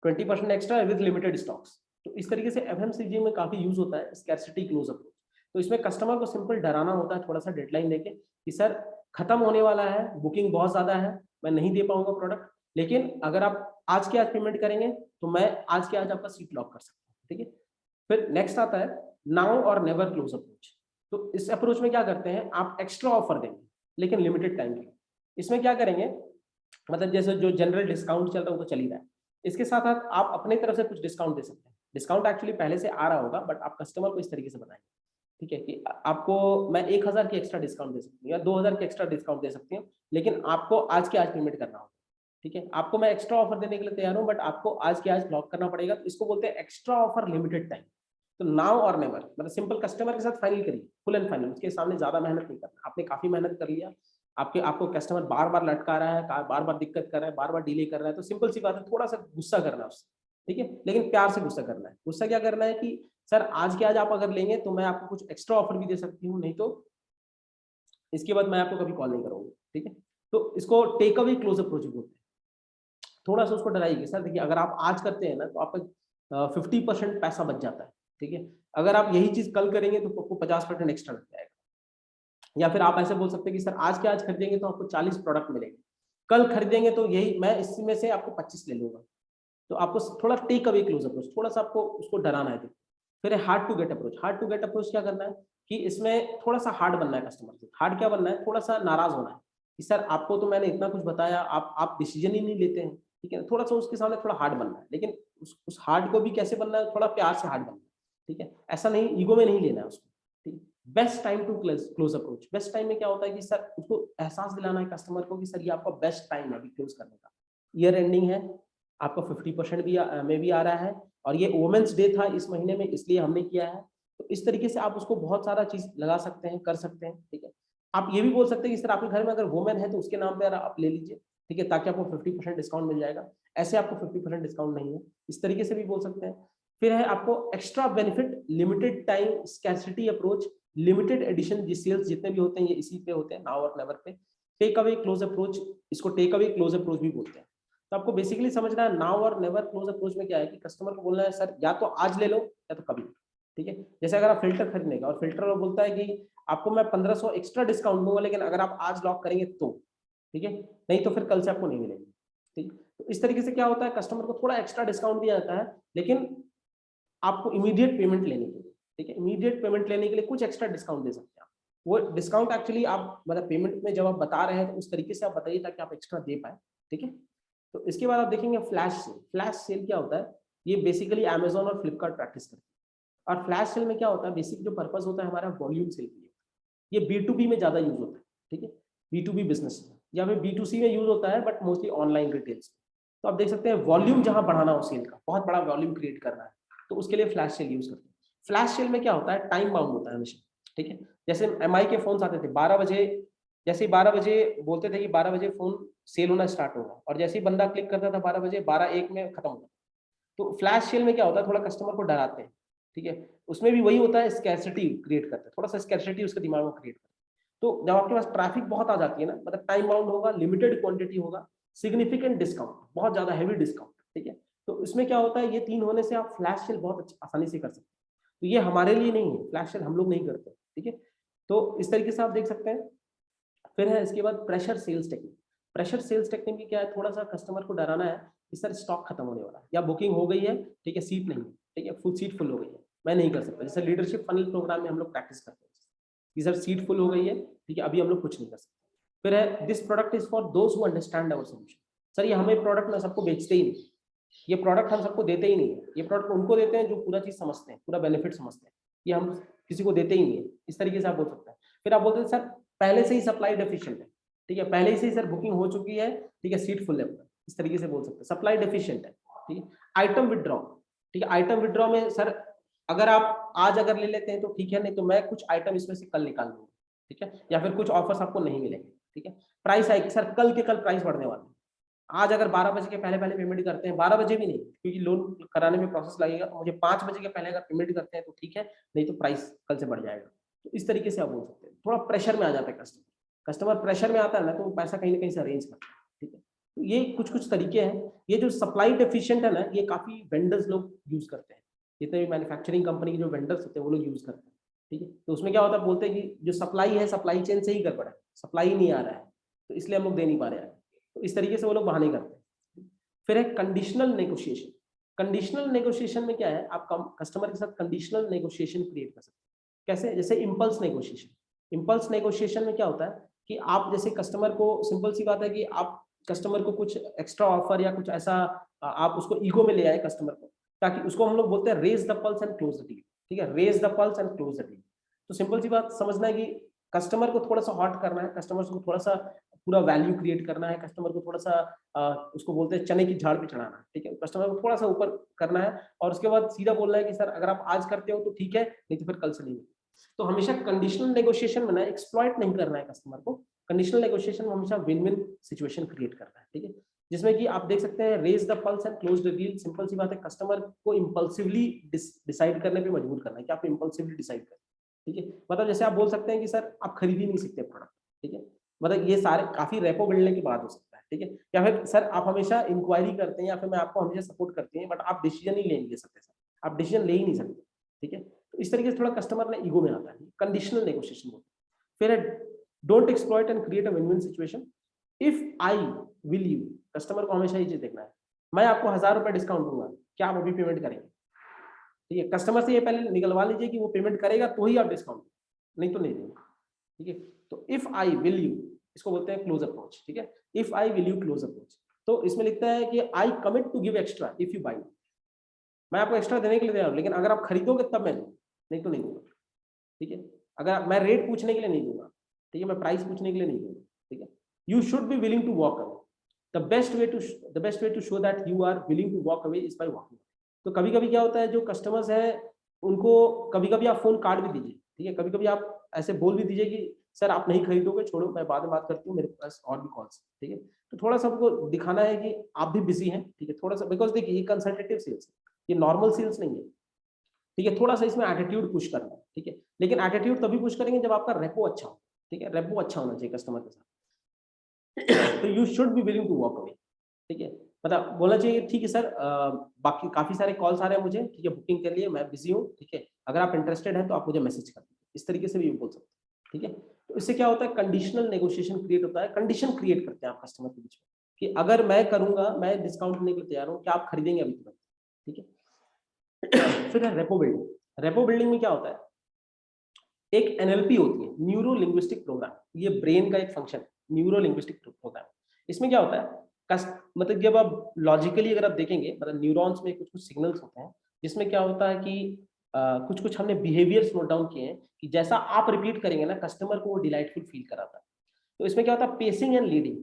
20% extra with limited stocks. तो इस तरीके से एफएमसीजी में काफी यूज होता है स्कैर्सिटी क्लोज अप्रोच। तो इसमें कस्टमर को सिंपल डराना होता है, थोड़ा सा डेडलाइन लेके कि सर खत्म होने वाला है, बुकिंग बहुत ज्यादा है, मैं नहीं दे पाऊंगा प्रोडक्ट, लेकिन अगर आप आज के आज पेमेंट करेंगे तो मैं आज के आज आपका सीट लॉक कर सकता हूँ, ठीक है। फिर नेक्स्ट आता है नाउ और नेवर क्लोज अप्रोच। तो इस अप्रोच में क्या करते हैं, आप एक्स्ट्रा ऑफर देंगे लेकिन लिमिटेड टाइम के लिए। इसमें क्या करेंगे, मतलब जैसे जो जनरल डिस्काउंट चल रहा है वो तो चल ही रहा है, इसके साथ साथ आप अपने तरफ से कुछ डिस्काउंट दे सकते हैं। डिस्काउंट एक्चुअली पहले से आ रहा होगा बट आप कस्टमर को इस तरीके से बताएंगे, ठीक है, कि आपको मैं 1000 की एक्स्ट्रा डिस्काउंट दे सकती हूँ या 2000 की एक्स्ट्रा डिस्काउंट दे सकती हूँ, लेकिन आपको आज के आज पेमेंट करना होगा, ठीक है। आपको मैं एक्स्ट्रा ऑफर देने के लिए तैयार हूँ बट आपको आज के आज लॉक करना पड़ेगा। तो इसको बोलते हैं एक्स्ट्रा ऑफर लिमिटेड टाइम। तो नाउ और नेवर, मतलब सिंपल कस्टमर के साथ फाइनल करिए, फुल एंड फाइनल, उसके सामने ज्यादा मेहनत नहीं करना, आपने काफी मेहनत कर लिया, आपको कस्टमर बार बार लटका रहा है, बार बार दिक्कत कर रहा है, बार बार डिले कर रहा है, तो सिंपल सी बात है, थोड़ा सा गुस्सा करना है उससे, ठीक है, लेकिन प्यार से गुस्सा करना है। गुस्सा क्या करना है कि सर आज के आज आप अगर लेंगे तो मैं आपको कुछ एक्स्ट्रा ऑफर भी दे सकती हूँ, नहीं तो इसके बाद मैं आपको कभी कॉल नहीं करूंगी, ठीक है। तो इसको टेक अवे क्लोज अप्रोच बोलते हैं। थोड़ा सा उसको डराइए, सर देखिए अगर आप आज करते हैं ना तो आपका 50% पैसा बच जाता है, ठीक है। अगर आप यही चीज कल करेंगे तो आपको 50% एक्स्ट्रा लग जाएगा। या फिर आप ऐसे बोल सकते हैं कि सर आज के आज खरीदेंगे तो आपको 40 प्रोडक्ट मिलेंगे, कल खरीदेंगे तो यही मैं इसमें से आपको 25 ले लूंगा। तो आपको थोड़ा टेक अवे क्लोज अप्रोच, थोड़ा सा आपको उसको डराना है। फिर है hard to get approach. Hard to get approach क्या करना है कि इसमें थोड़ा सा हार्ड बनना है कस्टमर से। हार्ड क्या बनना है, थोड़ा सा नाराज होना है कि सर आपको तो मैंने इतना कुछ बताया, आप डिसीजन ही नहीं लेते हैं, ठीक है। थोड़ा सा उसके सामने थोड़ा हार्ड बनना है, लेकिन उस हार्ड को भी कैसे बनना है, थोड़ा प्यार से हार्ड बनना है, ठीक है। ऐसा नहीं ईगो में नहीं लेना है उसको, ठीक है। Best time to close approach. Best time में क्या होता है कि सर उसको एहसास दिलाना है कस्टमर को कि सर ये आपका बेस्ट टाइम है अभी क्लोज करने का, ईयर एंडिंग है, आपका 50% भी में भी आ रहा है, और ये वुमेन्स डे था इस महीने में इसलिए हमने किया है। तो इस तरीके से आप उसको बहुत सारा चीज लगा सकते हैं, कर सकते हैं, ठीक है। आप ये भी बोल सकते हैं कि सर आपके घर में अगर वुमेन है तो उसके नाम पे आप ले लीजिए, ठीक है, ताकि आपको 50% डिस्काउंट मिल जाएगा। ऐसे आपको 50% डिस्काउंट नहीं है, इस तरीके से भी बोल सकते हैं। फिर है आपको extra benefit limited time scarcity approach. Limited edition sales जितने भी होते हैं ये इसी पे होते हैं, नाउ और नेवर पे। टेक अवे क्लोज अप्रोच, इसको टेक अवे क्लोज अप्रोच भी बोलते हैं। तो आपको बेसिकली समझना है नाउ और नेवर क्लोज अप्रोच में क्या है कि कस्टमर को बोलना है सर या तो आज ले लो या तो कभी, ठीक है। जैसे अगर आप फिल्टर खरीदने का और फिल्टर वो बोलता है कि आपको मैं 1500 एक्स्ट्रा डिस्काउंट दूंगा लेकिन अगर आप आज लॉक करेंगे तो, ठीक है, नहीं तो फिर कल से आपको नहीं मिलेगी, ठीक। तो इस तरीके से क्या होता है, कस्टमर को थोड़ा एक्स्ट्रा डिस्काउंट दिया जाता है लेकिन आपको इमीडिएट पेमेंट लेने के लिए, ठीक है, इमीडिएट पेमेंट लेने के लिए कुछ एक्स्ट्रा डिस्काउंट दे सकते हैं आप। वो डिस्काउंट एक्चुअली आप मतलब पेमेंट में जब आप बता रहे हैं तो उस तरीके से आप बताइए ताकि आप एक्स्ट्रा दे पाए, ठीक है। तो इसके बाद आप देखेंगे फ्लैश सेल। फ्लैश सेल क्या होता है, ये बेसिकली अमेजोन और फ्लिपकार्ट प्रैक्टिस करते हैं। और फ्लैश सेल में क्या होता है, बेसिक जो पर्पस होता है हमारा वॉल्यूम सेल के लिए, ये B2B में ज्यादा यूज होता है, ठीक है, B2B बिजनेस में। या फिर B2C में यूज होता है बट मोस्टली ऑनलाइन रिटेल्स। तो आप देख सकते हैं वॉल्यूम जहां बढ़ाना हो सेल का, बहुत बड़ा वॉल्यूम क्रिएट करना है, तो उसके लिए फ्लैश सेल यूज करते हैं। फ्लैश सेल में क्या होता है, टाइम बाउंड होता है हमेशा, ठीक है। जैसे MI के फोन आते थे 12 बजे, जैसे ही 12 बजे बोलते थे कि 12 बजे फोन सेल होना स्टार्ट होगा, और जैसे ही बंदा क्लिक करता था 12 बजे, 12:01 में खत्म होगा। तो फ्लैश सेल में क्या होता है, थोड़ा कस्टमर को डराते हैं, ठीक है। उसमें भी वही होता है, स्कैर्सिटी क्रिएट करते हैं, थोड़ा सा स्कैर्सिटी उसके दिमाग में क्रिएट करते हैं। तो जब आपके पास ट्रैफिक बहुत आ जाती है ना, मतलब टाइम बाउंड होगा, लिमिटेड क्वांटिटी होगा, सिग्निफिकेंट डिस्काउंट, बहुत ज्यादा हैवी डिस्काउंट, ठीक है। तो इसमें क्या होता है, ये 3 होने से आप फ्लैश सेल बहुत आसानी से कर सकते हैं। तो ये हमारे लिए नहीं है, फ्लैश सेल हम लोग नहीं करते, ठीक है। तो इस तरीके से आप देख सकते हैं। फिर है इसके बाद pressure sales technique. Pressure sales technique में क्या है, थोड़ा सा कस्टमर को डराना है कि सर स्टॉक खत्म होने वाला है, या बुकिंग हो गई है, ठीक है, सीट नहीं है, ठीक है, फुल सीट फुल हो गई है, मैं नहीं कर सकता। जैसे लीडरशिप फनल प्रोग्राम में हम लोग प्रैक्टिस करते हैं कि सर सीट फुल हो गई है, ठीक है, अभी हम लोग कुछ नहीं कर सकते। फिर है this product is for those who understand our solution. Sir ये हमें प्रोडक्ट ना सबको बेचते ही नहीं, ये प्रोडक्ट हम सबको देते ही नहीं है, ये प्रोडक्ट उनको देते हैं जो पूरा चीज समझते हैं, पूरा बेनिफिट समझते हैं, ये हम किसी को देते ही नहीं है। इस तरीके से आप बोल सकते हैं। फिर आप बोलते हैं सर पहले से ही सप्लाई डेफिशिएंट है, ठीक है, पहले से ही सर बुकिंग हो चुकी है, ठीक है, सीट फुल है, इस तरीके से बोल सकते हैं, सप्लाई डेफिशिएंट है, ठीक है। आइटम विड्रॉ, ठीक है, आइटम विड्रॉ में सर अगर आप आज अगर ले लेते हैं तो ठीक है, नहीं तो मैं कुछ आइटम इसमें से कल निकाल दूंगा, ठीक है, या फिर कुछ ऑफर्स आपको नहीं मिलेंगे, ठीक है। प्राइस हाइक, सर कल के कल प्राइस बढ़ने वाला है, आज अगर 12 बजे के पहले पहले पेमेंट करते हैं, 12 बजे भी नहीं, क्योंकि लोन कराने में प्रोसेस लगेगा, मुझे 5 बजे के पहले अगर पेमेंट करते हैं तो ठीक है, नहीं तो प्राइस कल से बढ़ जाएगा। तो इस तरीके से आप बोल सकते हैं। थोड़ा प्रेशर में आ जाता है कस्टमर, कस्टमर प्रेशर में आता है ना, तो वो पैसा कहीं ना कहीं से अरेंज करता है, ठीक है। तो ये कुछ कुछ तरीके हैं। ये जो सप्लाई डेफिशिएंट है ना, ये काफी वेंडर्स लोग यूज करते हैं, जितने भी मैन्युफैक्चरिंग कंपनी के जो वेंडर्स होते हैं वो लोग यूज करते हैं, ठीक है। तो उसमें क्या होता है, बोलते हैं कि जो सप्लाई है सप्लाई चेन से ही गड़बड़ है, सप्लाई नहीं आ रहा है, तो इसलिए हम लोग दे नहीं पा रहे हैं। तो इस तरीके से वो लोग बहाने करते हैं। फिर है कंडीशनल नेगोशिएशन। कंडीशनल नेगोशिएशन में क्या है, आप कस्टमर के साथ कंडीशनल नेगोशिएशन क्रिएट कर सकते हैं। कैसे, जैसे इम्पल्स नेगोशिएशन। इम्पल्स नेगोशिएशन में क्या होता है कि आप जैसे कस्टमर को, सिंपल सी बात है कि आप कस्टमर को कुछ एक्स्ट्रा ऑफर या कुछ ऐसा आप उसको ईगो में ले आए कस्टमर को, ताकि उसको हम लोग बोलते हैं raise the pulse and close the deal, ठीक है, raise the pulse and close the deal. तो सिंपल सी बात समझना है कि कस्टमर को थोड़ा सा हॉट करना है, कस्टमर को थोड़ा सा पूरा वैल्यू क्रिएट करना है, कस्टमर को थोड़ा सा उसको बोलते हैं चने की झाड़ पे चढ़ाना है, ठीक है, कस्टमर को थोड़ा सा ऊपर करना है, और उसके बाद सीधा बोलना है कि सर अगर आप आज करते हो तो ठीक है, नहीं तो फिर कल से नहीं। तो हमेशा कंडीशनल नेगोशिएशन में ना एक्सप्लॉइट नहीं करना है कस्टमर को, कंडीशनल नेगोशिएशन में हमेशा विन विन सिचुएशन क्रिएट करना है, ठीक है। जिसमें कि आप देख सकते हैं raise the pulse and close the deal. Simple सी बात है, कस्टमर को इंपल्सिवली डिसाइड करने पे मजबूर करना है कि आप इंपल्सिवली डिसाइड करें, ठीक है। मतलब जैसे आप बोल सकते हैं कि सर आप खरीद ही नहीं सकते प्रोडक्ट, ठीक है, मतलब ये सारे काफी रेपो मिलने के बाद हो सकता है, ठीक है। या फिर सर आप हमेशा इंक्वायरी करते हैं, या फिर मैं आपको हमेशा सपोर्ट करती हैं, बट आप डिसीजन ही ले सकते सर, आप डिसीजन ले ही नहीं सकते, ठीक है। तो इस तरीके से थोड़ा कस्टमर ने ईगो में आता है, कंडीशनल नेगोशिएशन होता है। फिर don't exploit and create a win win situation. If I will you, customer को हमेशा ये चीज देखना है, मैं आपको 1000 रुपए डिस्काउंट दूंगा, क्या आप अभी पेमेंट करेंगे, ठीक है। कस्टमर से ये पहले निकलवा लीजिए कि वो पेमेंट करेगा तो ही आप डिस्काउंट, नहीं तो नहीं देंगे, ठीक है। तो इफ आई विल यू, इसको बोलते हैं क्लोज अप्रोच, ठीक है। If I will you close approach, तो इसमें लिखता है कि I commit to give extra if you buy. मैं आपको एक्स्ट्रा देने के लिए तैयार हूं, लेकिन अगर आप खरीदोगे तब मैं दूंगा, नहीं तो नहीं दूंगा, ठीक है। अगर मैं रेट पूछने के लिए नहीं दूंगा, ठीक है, मैं प्राइस पूछने के लिए नहीं दूंगा, ठीक है। You should be willing to walk away. The best way to show that you are willing to walk away is by walking. तो कभी कभी क्या होता है, जो कस्टमर्स है उनको कभी कभी आप फोन काट भी दीजिए, ठीक है, कभी कभी आप ऐसे बोल भी दीजिए कि सर आप नहीं खरीदोगे, छोड़ो मैं बाद में बात करती हूँ, मेरे पास और भी कॉल्स, ठीक है। तो थोड़ा सा आपको दिखाना है कि आप भी बिजी हैं, ठीक है, थोड़ा सा, बिकॉज देखिए ये कंसल्टेटिव सेल्स है, ये नॉर्मल सेल्स नहीं है, ठीक है। थोड़ा सा इसमें एटीट्यूड पुश करना है, ठीक है, लेकिन एटीट्यूड तभी पुश करेंगे जब आपका रेपो अच्छा हो, ठीक है, रेपो अच्छा होना चाहिए कस्टमर के साथ। तो you should be willing to walk away, ठीक है, मतलब बोलना चाहिए ठीक है सर, बाकी काफी सारे कॉल्स आ रहे हैं मुझे, ठीक है, बुकिंग के लिए मैं बिजी हूँ, ठीक है, अगर आप इंटरेस्टेड हैं तो आप मुझे मैसेज कर दीजिए, इस तरीके से भी बोल सकते हैं, ठीक है। तो इससे क्या होता है, कंडीशनल नेगोशिएशन क्रिएट होता है, कंडीशन क्रिएट करते हैं आप कस्टमर के बीच में कि अगर मैं करूंगा, मैं डिस्काउंट देने के लिए तैयार हूँ, क्या आप खरीदेंगे अभी तुरंत, ठीक है। फिर है रेपो बिल्डिंग। रेपो बिल्डिंग में क्या होता है, एक NLP होती है, न्यूरो लिंग्विस्टिक प्रोग्राम, ये ब्रेन का एक फंक्शन है, न्यूरो लिंग्विस्टिक प्रोग्राम। इसमें क्या होता है, मतलब जब आप लॉजिकली अगर आप देखेंगे, मतलब न्यूरॉन्स में कुछ कुछ सिग्नल्स होते हैं, जिसमें क्या होता है कि कुछ कुछ हमने बिहेवियर्स नोट डाउन किए हैं कि जैसा आप रिपीट करेंगे ना, कस्टमर को वो डिलाइटफुल फील कराता है। तो इसमें क्या होता है, पेसिंग एंड लीडिंग,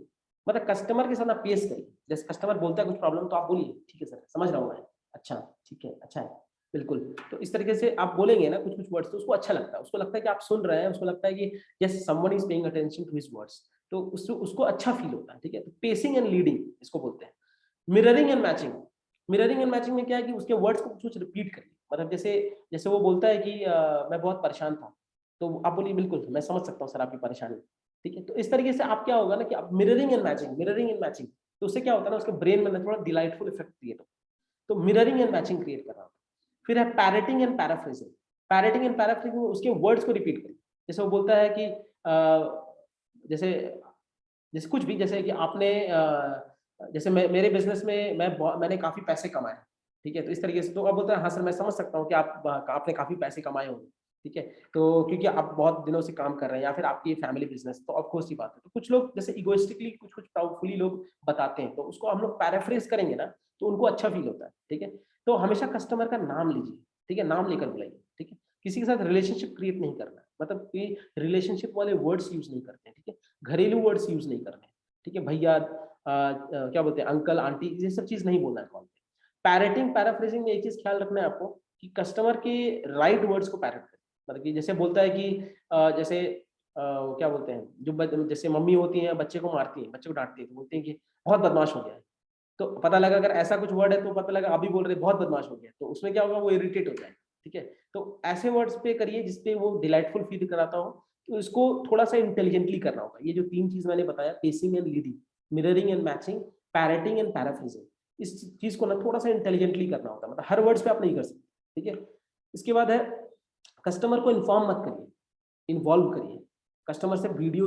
मतलब कस्टमर के साथ आप पेस करिए। जैसे कस्टमर बोलता है कुछ प्रॉब्लम, तो आप बोलिए ठीक है सर, समझ रहा हूँ मैं, अच्छा ठीक है, अच्छा है, बिल्कुल। तो इस तरीके से आप बोलेंगे ना कुछ कुछ वर्ड्स, तो उसको अच्छा लगता है, उसको लगता है कि आप सुन रहे हैं, उसको लगता है कि yes someone is paying attention to his words, तो उसको उसको अच्छा फील होता है, ठीक है। तो पेसिंग एंड लीडिंग इसको बोलते हैं। Mirroring and matching, mirroring and matching में क्या है कि उसके वर्ड्स को कुछ रिपीट करिए। मतलब जैसे जैसे वो बोलता है कि मैं बहुत परेशान था, तो आप बोलिए बिल्कुल मैं समझ सकता हूँ सर आपकी परेशानी, ठीक है। तो इस तरीके से आप क्या होगा ना कि आप mirroring and matching, mirroring and matching, तो उससे क्या होता है ना, उसके ब्रेन में ना थोड़ा डिलाइटफुल इफेक्ट क्रिएट होता है। तो मिररिंग एंड मैचिंग क्रिएट कर रहा हूँ। फिर है parroting and paraphrasing, parroting and paraphrasing में उसके वर्ड्स को रिपीट करिए। जैसे वो बोलता है कि जैसे जैसे कुछ भी, जैसे कि आपने जैसे मेरे बिजनेस में मैंने काफी पैसे कमाए, ठीक है। तो इस तरीके से तो अब बोलता है हाँ सर मैं समझ सकता हूँ कि आपने काफी पैसे कमाए होंगे, ठीक है। तो क्योंकि आप बहुत दिनों से काम कर रहे हैं या फिर आपकी फैमिली बिजनेस, तो ऑफ कोर्स ही बात है। तो कुछ लोग जैसे इगोइस्टिकली कुछ कुछ प्राउडफुली लोग बताते हैं, तो उसको हम लोग पैराफ्रेज करेंगे ना, तो उनको अच्छा फील होता है, ठीक है। तो हमेशा कस्टमर का नाम लीजिए, ठीक है, नाम लेकर बुलाइए, ठीक है। किसी के साथ रिलेशनशिप क्रिएट नहीं करना है, मतलब कि रिलेशनशिप वाले वर्ड्स यूज नहीं करते हैं, ठीक है। घरेलू वर्ड्स यूज नहीं करने हैं, ठीक है। भैया क्या बोलते हैं, अंकल आंटी, ये सब चीज नहीं बोलना है कॉल पे। पैरेटिंग पैराफ्रेजिंग में एक चीज ख्याल रखना है आपको कि कस्टमर के राइट वर्ड्स को पैरेट करें। मतलब कि जैसे बोलता है कि जैसे क्या बोलते हैं, जो जैसे मम्मी होती हैं बच्चे को मारती हैं, बच्चे को डांटती है, तो बोलते हैं कि बहुत बदमाश हो गया है। तो पता लगा अगर ऐसा कुछ वर्ड है तो पता लगा अभी बोल रहे बहुत बदमाश हो गया, तो उसमें क्या होगा, वो इरिटेट हो जाए, ठीक है। तो ऐसे वर्ड्स पे करिए जिसपे वो डिलाइटफुल फील कराता हो। तो इसको थोड़ा सा इंटेलिजेंटली करना होगा। ये जो तीन चीज मैंने बताया, pacing and leading, mirroring and matching, parroting and paraphrasing, इस चीज को ना थोड़ा सा इंटेलिजेंटली करना होता है, मतलब हर वर्ड्स पे आप नहीं कर सकते, ठीक है। इसके बाद है कस्टमर को इन्फॉर्म मत करिए, इन्वॉल्व करिए। कस्टमर से वीडियो,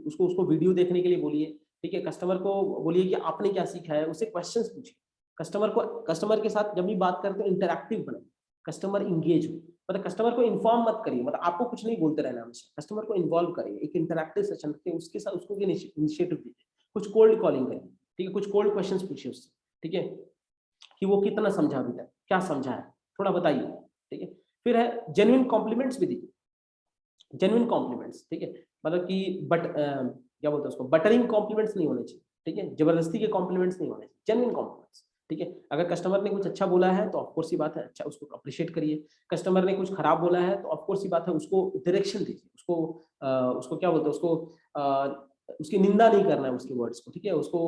उसको उसको वीडियो देखने के लिए बोलिए, ठीक है। कस्टमर को बोलिए कि आपने क्या सीखा है, उससे क्वेश्चंस पूछिए। कस्टमर के साथ जब भी बात करते हो इंटरैक्टिव बने, कस्टमर इंगेज हो। मतलब कस्टमर को इन्फॉर्म मत करिए, मतलब आपको कुछ नहीं बोलते रहना, हमेशा कस्टमर को इन्वॉल्व करिए, एक इंटरैक्टिव सेशन रखिए, उसके साथ उसको इनिशिएटिव दीजिए। कुछ कोल्ड कॉलिंग करिए, ठीक है, कुछ कोल्ड क्वेश्चंस पूछिए उससे, ठीक है, कि वो कितना समझा अभी तक, क्या समझा है, थोड़ा बताइए, ठीक है। फिर है जेन्युइन कॉम्प्लीमेंट्स भी दीजिए, जेन्युइन कॉम्प्लीमेंट्स, ठीक है। मतलब कि क्या बोलते हैं उसको, बटरिंग कॉम्प्लीमेंट्स नहीं होने चाहिए, ठीक है, जबरदस्ती के कॉम्प्लीमेंट्स नहीं होने चाहिए, जेन्युइन कॉम्प्लीमेंट्स, ठीक है। अगर कस्टमर ने कुछ अच्छा बोला है तो ऑफकोर्स ही बात है, अच्छा उसको अप्रिशिएट करिए। कस्टमर ने कुछ खराब बोला है तो ऑफकोर्स ही बात है, उसको डायरेक्शन दीजिए, उसको क्या बोलते हैं, उसको उसकी निंदा नहीं करना है उसके वर्ड्स को, ठीक है। उसको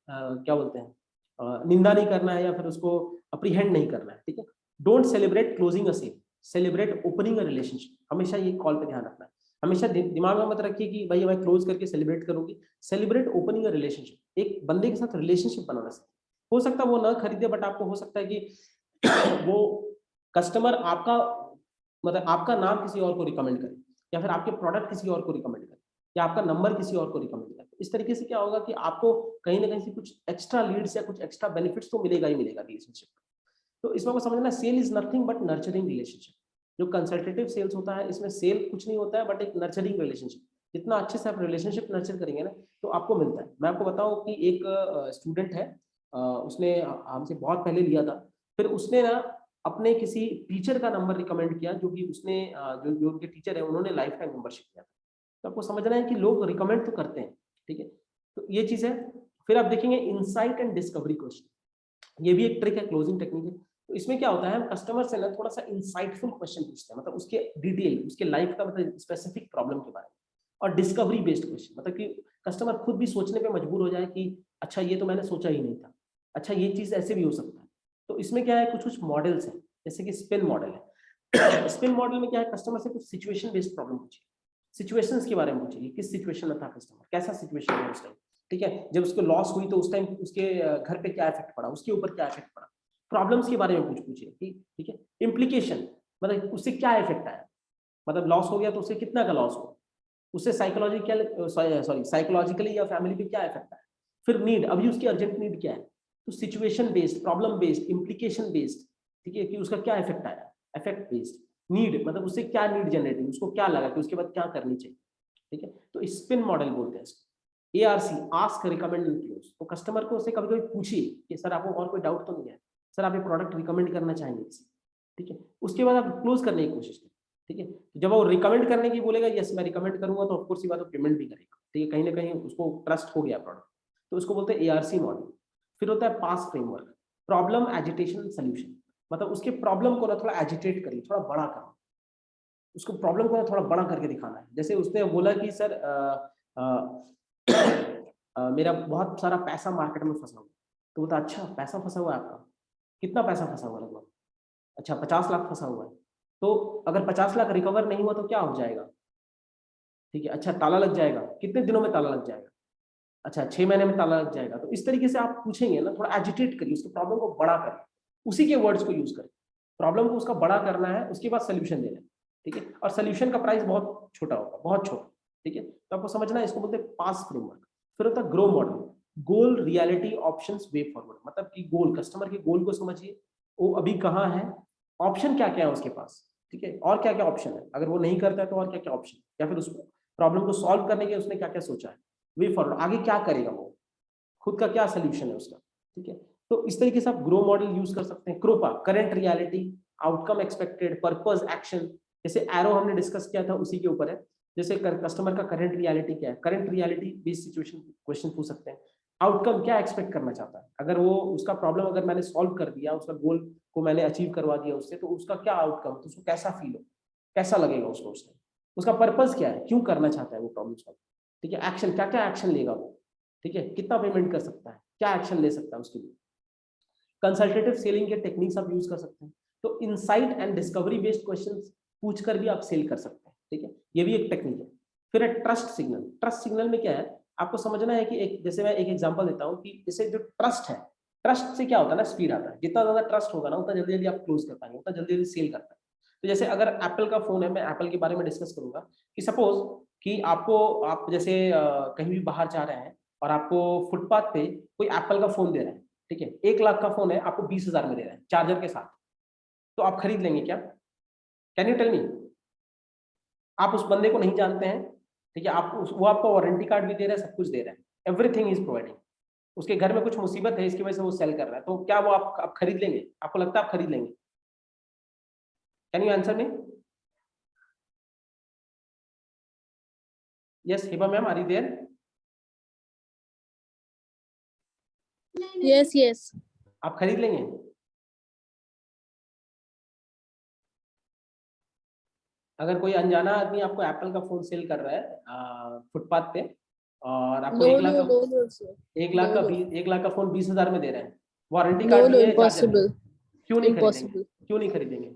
क्या बोलते हैं, निंदा नहीं करना है या फिर उसको अप्रीहेंड नहीं करना है, ठीक है। Don't celebrate closing a sale, celebrate opening a relationship. हमेशा ये कॉल पे ध्यान रखना है। हमेशा दिमाग में मत रखिए कि भाई मैं क्लोज करके सेलिब्रेट करूंगी। सेलिब्रेट ओपनिंग अ रिलेशनशिप, एक बंदे के साथ रिलेशनशिप बनाना सीखें। हो सकता है वो ना खरीदे, बट आपको हो सकता है कि वो कस्टमर आपका, मतलब आपका नाम किसी और को रिकमेंड करे, या फिर आपके प्रोडक्ट किसी और को रिकमेंड करे, या आपका नंबर किसी और को रिकमेंड करे। इस तरीके से क्या होगा कि आपको कहीं ना कहीं से कुछ एक्स्ट्रा लीड्स या कुछ एक्स्ट्रा बेनिफिट्स तो मिलेगा ही मिलेगा रिलेशनशिप। तो इसमें को समझना, sale is nothing but nurturing relationship. जो कंसल्टेटिव सेल्स होता है, इसमें सेल कुछ नहीं होता है बट एक नर्चरिंग रिलेशनशिप। जितना अच्छे से आप रिलेशनशिप नर्चर करेंगे ना, तो आपको मिलता है। मैं आपको बताऊं कि एक स्टूडेंट है, उसने हमसे बहुत पहले लिया था। फिर उसने ना अपने किसी टीचर का नंबर रिकमेंड किया, जो कि उसने जो जो उनके टीचर है उन्होंने लाइफ टाइम मेंबरशिप किया था। तो आपको समझना है कि लोग रिकमेंड तो करते हैं, ठीक है। तो ये चीज है। फिर आप देखेंगे इनसाइट एंड डिस्कवरी क्वेश्चन, ये भी एक ट्रिक है, क्लोजिंग टेक्निक है। तो इसमें क्या होता है, हम कस्टमर से ना थोड़ा सा इंसाइटफुल क्वेश्चन पूछते हैं, मतलब उसके डिटेल, उसके लाइफ का, मतलब स्पेसिफिक प्रॉब्लम के बारे में। और डिस्कवरी बेस्ड क्वेश्चन, मतलब कि कस्टमर खुद भी सोचने पे मजबूर हो जाए कि अच्छा ये तो मैंने सोचा ही नहीं था, अच्छा ये चीज ऐसे भी हो सकता है। तो इसमें क्या है, कुछ कुछ मॉडल्स हैं, जैसे कि स्पिन मॉडल है। स्पिन मॉडल में क्या है, कस्टमर से कुछ सिचुएशन बेस्ड प्रॉब्लम पूछिए, सिचुएशंस के बारे में पूछिए, किस सिचुएशन में था कस्टमर, कैसा सिचुएशन है उस टाइम, ठीक है। जब उसको लॉस हुई तो उस टाइम उसके घर पे क्या इफेक्ट पड़ा, उसके ऊपर क्या इफेक्ट पड़ा, प्रॉब्लम्स के बारे में पूछिए, ठीक है। इम्प्लीकेशन, मतलब उससे क्या इफेक्ट आया, मतलब लॉस हो गया तो उससे कितना का लॉस हुआ, उससे साइकोलॉजिकल सॉरी साइकोलॉजिकली या फैमिली पे क्या इफेक्ट आया। फिर नीड, अभी उसकी अर्जेंट नीड क्या है। तो situation based, problem based, implication based, ठीक है, कि उसका क्या इफेक्ट आया, इफेक्ट बेस्ड। नीड, मतलब उससे क्या नीड जनरेट हुई, उसको क्या लगा कि उसके बाद क्या करनी चाहिए, ठीक है। तो स्पिन मॉडल बोलते हैं इसको। ARC, ask recommend and close. तो कस्टमर को उससे कभी कभी पूछिए कि सर आपको और कोई डाउट तो नहीं है, सर आप ये प्रोडक्ट रिकमेंड करना चाहेंगे इसे, ठीक है। उसके बाद आप क्लोज करने की कोशिश करें, ठीक है। तो जब वो रिकमेंड करने की बोलेगा, यस मैं रिकमेंड करूंगा, तो ऑफकोर्स ये बात पेमेंट भी करेगा, ठीक है, कहीं ना कहीं उसको ट्रस्ट हो गया प्रोडक्ट, तो उसको बोलते हैं ARC मॉडल। फिर होता है पास फ्रेमवर्क, प्रॉब्लम एजिटेशन सोल्यूशन, मतलब उसके प्रॉब्लम को ना थोड़ा एजिटेट करिए, थोड़ा बड़ा करो, उसको प्रॉब्लम को ना थोड़ा बड़ा करके दिखाना है। जैसे उसने बोला कि सर मेरा बहुत सारा पैसा मार्केट में फंसा हुआ, तो बोलता अच्छा पैसा फंसा हुआ है आपका, कितना पैसा फंसा हुआ लगभग, अच्छा 50 लाख फंसा हुआ है, तो अगर 50 लाख रिकवर नहीं हुआ तो क्या हो जाएगा, ठीक है, अच्छा ताला लग जाएगा, कितने दिनों में ताला लग जाएगा, अच्छा 6 महीने में ताला लग जाएगा। तो इस तरीके से आप पूछेंगे ना, थोड़ा एजिटेट करिए, उसके प्रॉब्लम को बड़ा करिए, उसी के वर्ड्स को यूज करें, प्रॉब्लम को उसका बड़ा करना है, उसके बाद सोल्यूशन देना है, ठीक है, और सोल्यूशन का प्राइस बहुत छोटा होगा, बहुत छोटा, ठीक है। तो आपको समझना है, इसको बोलते हैं पास फ्रेमवर्क। फिर होता है ग्रो मॉडल, गोल रियलिटी ऑप्शंस वे फॉरवर्ड, मतलब कि गोल, कस्टमर के गोल को समझिए, वो अभी कहाँ है, ऑप्शन क्या क्या है उसके पास, ठीक है, और क्या क्या ऑप्शन है, अगर वो नहीं करता है तो और क्या क्या ऑप्शन, या फिर उस प्रॉब्लम को सॉल्व करने के उसने क्या क्या सोचा है, वे फॉरवर्ड, आगे क्या करेगा वो, खुद का क्या सोल्यूशन है उसका, ठीक है। तो इस तरीके से आप ग्रो मॉडल यूज कर सकते हैं। CROPA, current reality, outcome expected, purpose, action, जैसे एरो हमने डिस्कस किया था उसी के ऊपर है। जैसे कस्टमर का करंट रियलिटी क्या है, current reality based situation question पूछ सकते हैं। आउटकम क्या एक्सपेक्ट करना चाहता है, अगर वो उसका प्रॉब्लम अगर मैंने सॉल्व कर दिया, उसका गोल को मैंने अचीव करवा दिया उससे, तो उसका क्या आउटकम, तो उसको कैसा फील हो, कैसा लगेगा उसको उस टाइम, उसका पर्पस क्या है, क्यों करना चाहता है वो प्रॉब्लम सॉल्व, ठीक है, एक्शन क्या क्या एक्शन लेगा वो, ठीक है, कितना पेमेंट कर सकता है, क्या एक्शन ले सकता है उसके लिए। कंसल्टेटिव सेलिंग के टेक्निक्स आप यूज कर सकते हैं। तो insight and discovery based questions पूछकर भी आप सेल कर सकते हैं, ठीक है, ये भी एक टेक्निक है। फिर है ट्रस्ट सिग्नल। ट्रस्ट सिग्नल में क्या है, आपको समझना है कि एक, जैसे मैं एक एग्जांपल देता हूं कि जैसे जो ट्रस्ट है, ट्रस्ट से क्या होता है ना, स्पीड आता है, जितना ज्यादा ट्रस्ट होगा ना उतना जल्दी जल्दी आप क्लोज कर पाएंगे, उतना जल्दी जल्दी सेल कर पाएंगे। तो जैसे अगर एप्पल का फोन है, मैं एप्पल के बारे में डिस्कस करूंगा कि सपोज कि आपको, आप जैसे कहीं भी बाहर जा रहे हैं और आपको फुटपाथ पे कोई एप्पल का फोन दे रहा है, ठीक है, 1 लाख का फोन है, आपको 20,000 में दे रहा है चार्जर के साथ, तो आप खरीद लेंगे क्या, कैन यू टेल मी। आप उस बंदे को नहीं जानते हैं, ठीक है, वो आपको वारंटी कार्ड भी दे रहा है, सब कुछ दे रहा है, एवरीथिंग इज प्रोवाइडिंग, उसके घर में कुछ मुसीबत है इसकी वजह से वो सेल कर रहा है, तो क्या वो आप खरीद लेंगे, आपको लगता है आप खरीद लेंगे, can you answer me. Yes Hiba ma'am, are you there. Yes, yes. आप खरीद लेंगे, अगर कोई अनजाना आदमी आपको एप्पल का फोन सेल कर रहा है फुटपाथ पे, और आपको No, 1 लाख no, का, no, no, sir. 1 lakh No, का no. 1 लाख का फोन 20,000 में दे रहे हैं, वारंटी No, कार्ड no, भी है, चार्जर भी है, impossible. क्यों नहीं खरीदेंगे, Impossible. क्यों नहीं खरीदेंगे।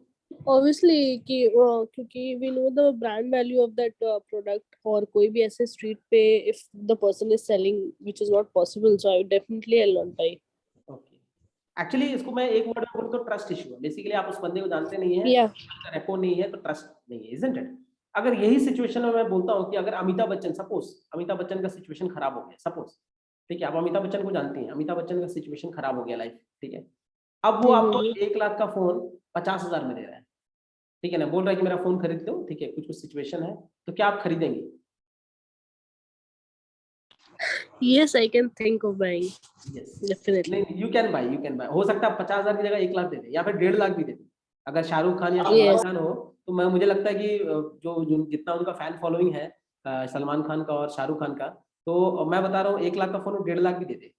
Obviously कि क्योंकि we know the brand value of that product, और कोई भी ऐसे street पे if the person is selling which is not possible, so I definitely will not buy. Okay, actually इसको मैं एक वर्ड में बोलूं तो ट्रस्ट इशू है, बेसिकली आप उस बंदे को जानते नहीं है, Yeah. रेपो नहीं है, तो ट्रस्ट नहीं है, इजंट इट। अगर यही सिचुएशन में मैं बोलता हूँ कि अगर अमिताभ बच्चन, सपोज अमिताभ बच्चन का सिचुएशन खराब हो गया, सपोज, ठीक है, आप अमिताभ बच्चन को जानती हैं, अमिताभ बच्चन का सिचुएशन खराब हो गया लाइफ, ठीक है, अब वो आपको Mm-hmm. 1 लाख का फोन 50,000 में दे रहा है, ठीक है ना, बोल रहा है कि मेरा फोन खरीद लो, ठीक है, कुछ कुछ सिचुएशन है, तो क्या आप खरीदेंगे। Yes, I can think of buying. Yes, Definitely. नहीं you can buy, you can buy, हो सकता है 50,000 की जगह 1 लाख दे दे, या फिर 1.5 लाख भी दे दे, अगर शाहरुख खान या सलमान Yes. खान हो, तो मैं, मुझे लगता है कि जो जितना उनका फैन फॉलोइंग है सलमान खान का और शाहरुख खान का, तो मैं बता रहा हूँ 1 लाख का फोन 1.5 लाख भी दे दे।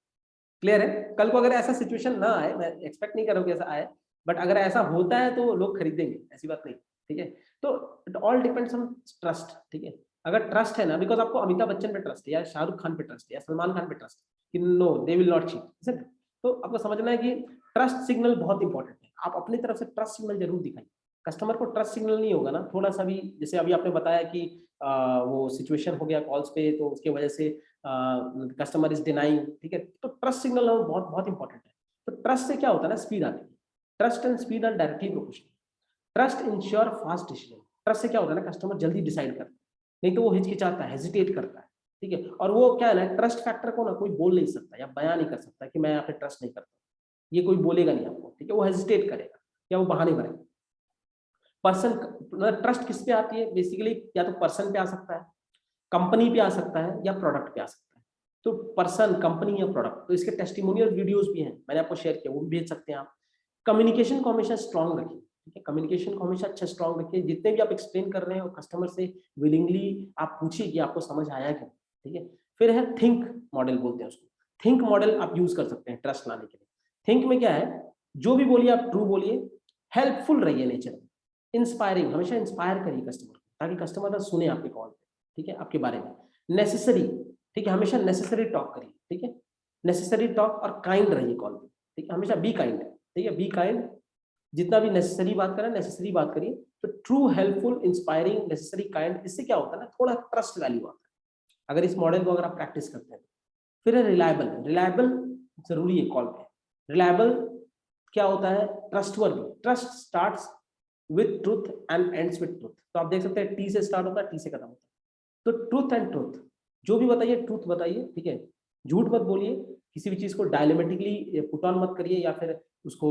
क्लियर है, कल को अगर ऐसा सिचुएशन ना आए, मैं एक्सपेक्ट नहीं कर रहा हूँ कि ऐसा आए, बट अगर ऐसा होता है तो लोग खरीदेंगे, ऐसी बात नहीं, ठीक है। तो it all depends on trust, ठीक है, अगर ट्रस्ट है ना, बिकॉज आपको अमिताभ बच्चन पे ट्रस्ट है, या शाहरुख खान पे ट्रस्ट है, या सलमान खान पे ट्रस्ट है कि know they will not cheat, तो आपको समझना है कि ट्रस्ट सिग्नल बहुत इंपॉर्टेंट है, आप अपनी तरफ से ट्रस्ट सिग्नल जरूर दिखाइए। कस्टमर को ट्रस्ट सिग्नल नहीं होगा ना, थोड़ा सा भी, जैसे अभी आपने बताया कि वो सिचुएशन हो गया कॉल्स पे, तो उसके वजह से कस्टमर इज डिनाइंग, ठीक है, तो ट्रस्ट सिग्नल बहुत बहुत इंपॉर्टेंट है। तो ट्रस्ट से क्या होता है ना, स्पीड आती है, trust and speed are directly proportional. Trust ensure fast decision, trust से क्या होता है ना, कस्टमर जल्दी डिसाइड करता है, नहीं तो वो हिचकिचाता है, हेजिटेट करता है, ठीक है, और वो क्या है ना, ट्रस्ट फैक्टर को ना कोई बोल नहीं सकता या बयान नहीं कर सकता कि मैं यहाँ पे ट्रस्ट नहीं करता, ये कोई बोलेगा नहीं आपको, ठीक है, वो हेजिटेट करेगा या वो बहाने भरेगा। पर्सन, ट्रस्ट किस पे आती है बेसिकली, या तो पर्सन पे आ सकता है, कंपनी पे आ सकता है, या प्रोडक्ट पे आ सकता है। तो पर्सन, कंपनी या प्रोडक्ट, तो इसके टेस्टिमोनियल वीडियोस भी हैं, मैंने आपको शेयर किया, वो भी भेज सकते हैं आप। कम्युनिकेशन को हमेशा स्ट्रांग रखिए, ठीक है, कम्युनिकेशन को हमेशा अच्छा स्ट्रांग रखिए, जितने भी आप एक्सप्लेन कर रहे हो कस्टमर से विलिंगली आप पूछिए कि आपको समझ आया क्या, ठीक है। फिर है थिंक मॉडल बोलते हैं उसको। थिंक मॉडल आप यूज कर सकते हैं ट्रस्ट लाने के लिए। थिंक में क्या है, जो भी बोलिए आप ट्रू बोलिए, हेल्पफुल रहिए नेचर में, इंस्पायरिंग, हमेशा इंस्पायर करिए कस्टमर को ताकि कस्टमर सुने आपके कॉल पे, ठीक है, आपके बारे में। नेसेसरी, ठीक है, हमेशा नेसेसरी टॉक करिए, ठीक है, नेसेसरी टॉक, और काइंड रहिए कॉल पे, ठीक है, हमेशा बी काइंड, ठीक है, बी काइंड, जितना भी नेसेसरी बात करें नेसेसरी बात करिए। तो true, helpful, inspiring, necessary, kind, इससे क्या होता है ना, थोड़ा ट्रस्ट वैल्यू आता है अगर इस मॉडल को अगर आप प्रैक्टिस करते हैं। फिर है रिलायबल। रिलायबल जरूरी है कॉल पे। रिलायबल क्या होता है, trustworthy. Trust starts with truth and ends with truth. तो आप देख सकते हैं टी से स्टार्ट होता है, टी से खत्म होता है। तो ट्रूथ एंड ट्रूथ, जो भी बताइए ट्रूथ बताइए, ठीक है, झूठ मत बोलिए, किसी भी चीज को डायलेमेटिकली पुट ऑन मत करिए, या फिर उसको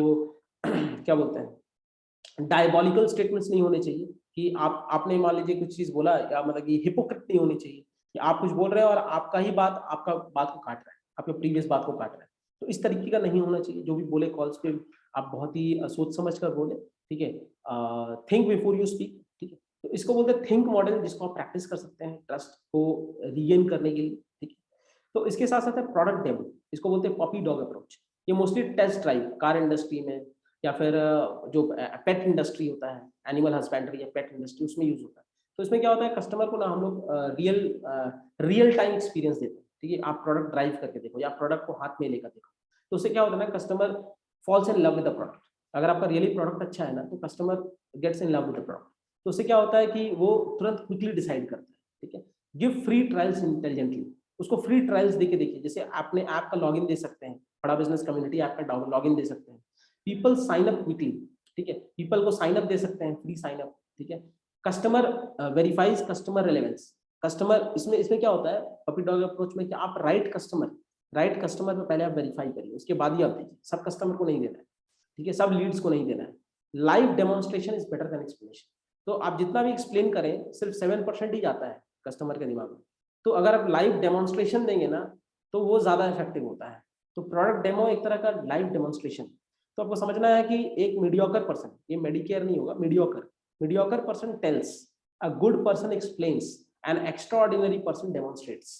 क्या बोलते हैं, डायबॉलिकल स्टेटमेंट्स नहीं होने चाहिए कि आपने मान लीजिए कुछ चीज बोला, या मतलब कि हिपोक्रेट नहीं होनी चाहिए कि आप कुछ बोल रहे हैं और आपका ही बात आपका बात को काट रहा है, आपके प्रीवियस बात को काट रहा है। तो इस तरीके का नहीं होना चाहिए। जो भी बोले कॉल्स पे आप बहुत ही सोच समझ कर बोले, ठीक है, थिंक बिफोर यू स्पीक, ठीक है। तो इसको बोलते हैं थिंक मॉडल, जिसको आप प्रैक्टिस कर सकते हैं ट्रस्ट को रीगेन करने के लिए, ठीक है। तो इसके साथ साथ है प्रोडक्ट डेमो, इसको बोलते हैं पॉपी डॉग अप्रोच। ये mostly test drive car industry में, या फिर जो पेट इंडस्ट्री होता है, एनिमल हस्बेंड्री या पेट इंडस्ट्री, उसमें यूज होता है। तो इसमें क्या होता है, कस्टमर को ना हम लोग रियल टाइम एक्सपीरियंस देते हैं, ठीक है। आप प्रोडक्ट ड्राइव करके देखो या प्रोडक्ट को हाथ में लेकर देखो, तो उससे क्या होता है ना, customer falls in love with the product. अगर आपका रियली प्रोडक्ट अच्छा है ना, तो customer gets in love with the product. तो उससे क्या होता है कि वो तुरंत क्विकली डिसाइड करता है, ठीक है। गिव फ्री ट्रायल्स इंटेलिजेंटली, उसको फ्री ट्रायल्स देके देखिए। जैसे आपने ऐप का लॉगिन दे सकते हैं, बड़ा बिजनेस कम्युनिटी ऐप का लॉगिन दे सकते हैं। पीपल साइन अप क्विकली, ठीक है, पीपल को साइन अप दे सकते हैं, फ्री साइन अप, ठीक है। Customer verifies customer relevance. Customer इसमें इसमें क्या होता है पपी डॉग अप्रोच में, कि आप राइट कस्टमर में पहले आप वेरीफाई करिए, उसके बाद ही आप दीजिए। सब कस्टमर को नहीं देना है, ठीक है, सब लीड्स को नहीं देना है। Live demonstration is better than explanation. तो आप जितना भी एक्सप्लेन करें, सिर्फ 7% ही जाता है कस्टमर के दिमाग में। तो अगर आप लाइव डेमोन्स्ट्रेशन देंगे ना, तो वो ज्यादा इफेक्टिव होता है। तो प्रोडक्ट डेमो एक तरह का लाइव डेमोन्स्ट्रेशन। तो आपको समझना है कि एक मीडियोकर पर्सन, ये मेडिकेयर नहीं होगा, mediocre person tales, a good person explains, N extraordinary person demonstrates.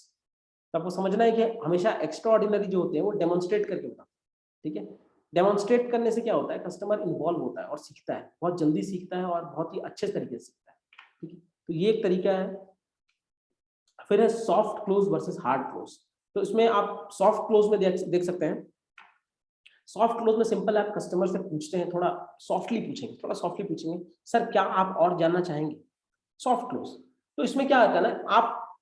तो आपको समझना है कि हमेशा एक्स्ट्राऑर्डिनरी जो होते हैं वो डेमोन्स्ट्रेट करके बताते हैं, ठीक है। डेमोन्स्ट्रेट करने से क्या होता है, कस्टमर इन्वॉल्व होता है और सीखता है, बहुत जल्दी सीखता है और बहुत ही अच्छे तरीके से सीखता है, ठीक है। तो ये एक तरीका है। फिर है soft close versus hard close. तो इसमें आप सॉफ्ट क्लोज में देख सकते हैं। सॉफ्ट क्लोज में सिंपल आप कस्टमर से पूछते हैं, थोड़ा सॉफ्टली पूछेंगे, सर क्या आप और जानना चाहेंगे। Soft close. तो इसमें क्या आता है ना, आप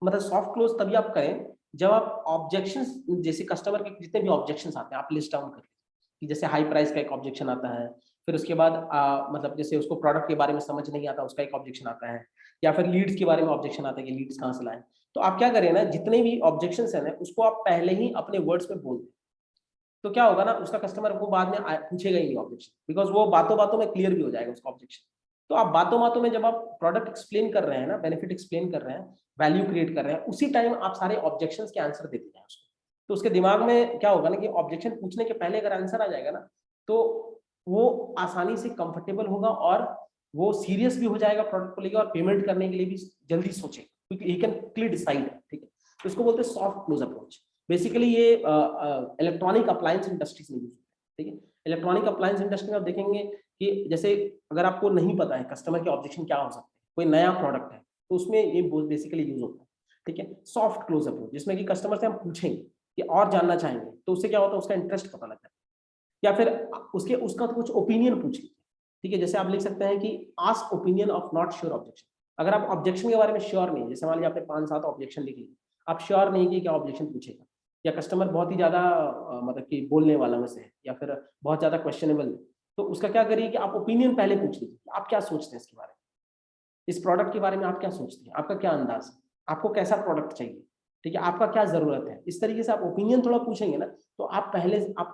मतलब सॉफ्ट क्लोज तभी आप करें जब आप ऑब्जेक्शंस, जैसे कस्टमर के जितने भी ऑब्जेक्शंस आते हैं आप लिस्ट डाउन करें, कि जैसे हाई प्राइस का एक ऑब्जेक्शन आता है, फिर उसके बाद मतलब जैसे उसको प्रोडक्ट के बारे में समझ नहीं आता, उसका एक ऑब्जेक्शन आता है, या फिर लीड्स के बारे में ऑब्जेक्शन आता है कि लीड्स कहाँ से लाएं। तो आप क्या करें ना, जितने भी ऑब्जेक्शंस हैं ना, उसको आप पहले ही अपने वर्ड्स में बोल दें। तो क्या होगा ना, उसका कस्टमर को बाद में पूछेगा ही नहीं ऑब्जेक्शन, बिकॉज वो बातों बातों में क्लियर भी हो जाएगा उसका ऑब्जेक्शन। तो आप बातों बातों में जब आप प्रोडक्ट एक्सप्लेन कर रहे हैं ना, बेनिफिट एक्सप्लेन कर रहे हैं, वैल्यू क्रिएट कर रहे हैं, उसी टाइम आप सारे ऑब्जेक्शंस के आंसर देते जाए उसको। तो उसके दिमाग में क्या होगा ना, कि ऑब्जेक्शन पूछने के पहले अगर आंसर आ जाएगा ना, तो वो आसानी से कंफर्टेबल होगा और वो सीरियस भी हो जाएगा प्रोडक्ट को लेकर, और पेमेंट करने के लिए भी जल्दी सोचेगा, क्योंकि ही कैन क्लियर डिसाइड, ठीक है। तो इसको बोलते हैं सॉफ्ट क्लोज अप्रोच। बेसिकली ये इलेक्ट्रॉनिक अप्लायंस इंडस्ट्रीज में यूज होता है, ठीक है। इलेक्ट्रॉनिक अप्लायंस इंडस्ट्री में आप देखेंगे कि जैसे अगर आपको नहीं पता है कस्टमर के ऑब्जेक्शन क्या हो सकते हैं, कोई नया प्रोडक्ट है, तो उसमें ये बेसिकली यूज होता है, ठीक है। सॉफ्ट क्लोज अप्रोच, जिसमें कि कस्टमर से हम पूछेंगे कि और जानना चाहेंगे, तो उससे क्या होता है, उसका इंटरेस्ट पता लगता है, या फिर उसका तो कुछ ओपिनियन पूछिए, ठीक है। जैसे आप लिख सकते हैं कि ask opinion of not sure objection. अगर आप ऑब्जेक्शन के बारे में श्योर नहीं, जैसे मान लीजिए आपने 5-7 ऑब्जेक्शन लिख लिए, आप श्योर नहीं कि क्या ऑब्जेक्शन पूछेगा, या कस्टमर बहुत ही ज्यादा मतलब कि बोलने वाला में से है, या फिर बहुत ज्यादा क्वेश्चनेबल है, तो उसका क्या करिए कि आप ओपिनियन पहले पूछ लीजिए, आप क्या सोचते हैं इसके बारे में, इस प्रोडक्ट के बारे में आप क्या सोचते हैं, आपका क्या अंदाज है, आपको कैसा प्रोडक्ट चाहिए, ठीक है, आपका क्या जरूरत है। इस तरीके से आप ओपिनियन थोड़ा पूछेंगे ना, तो आप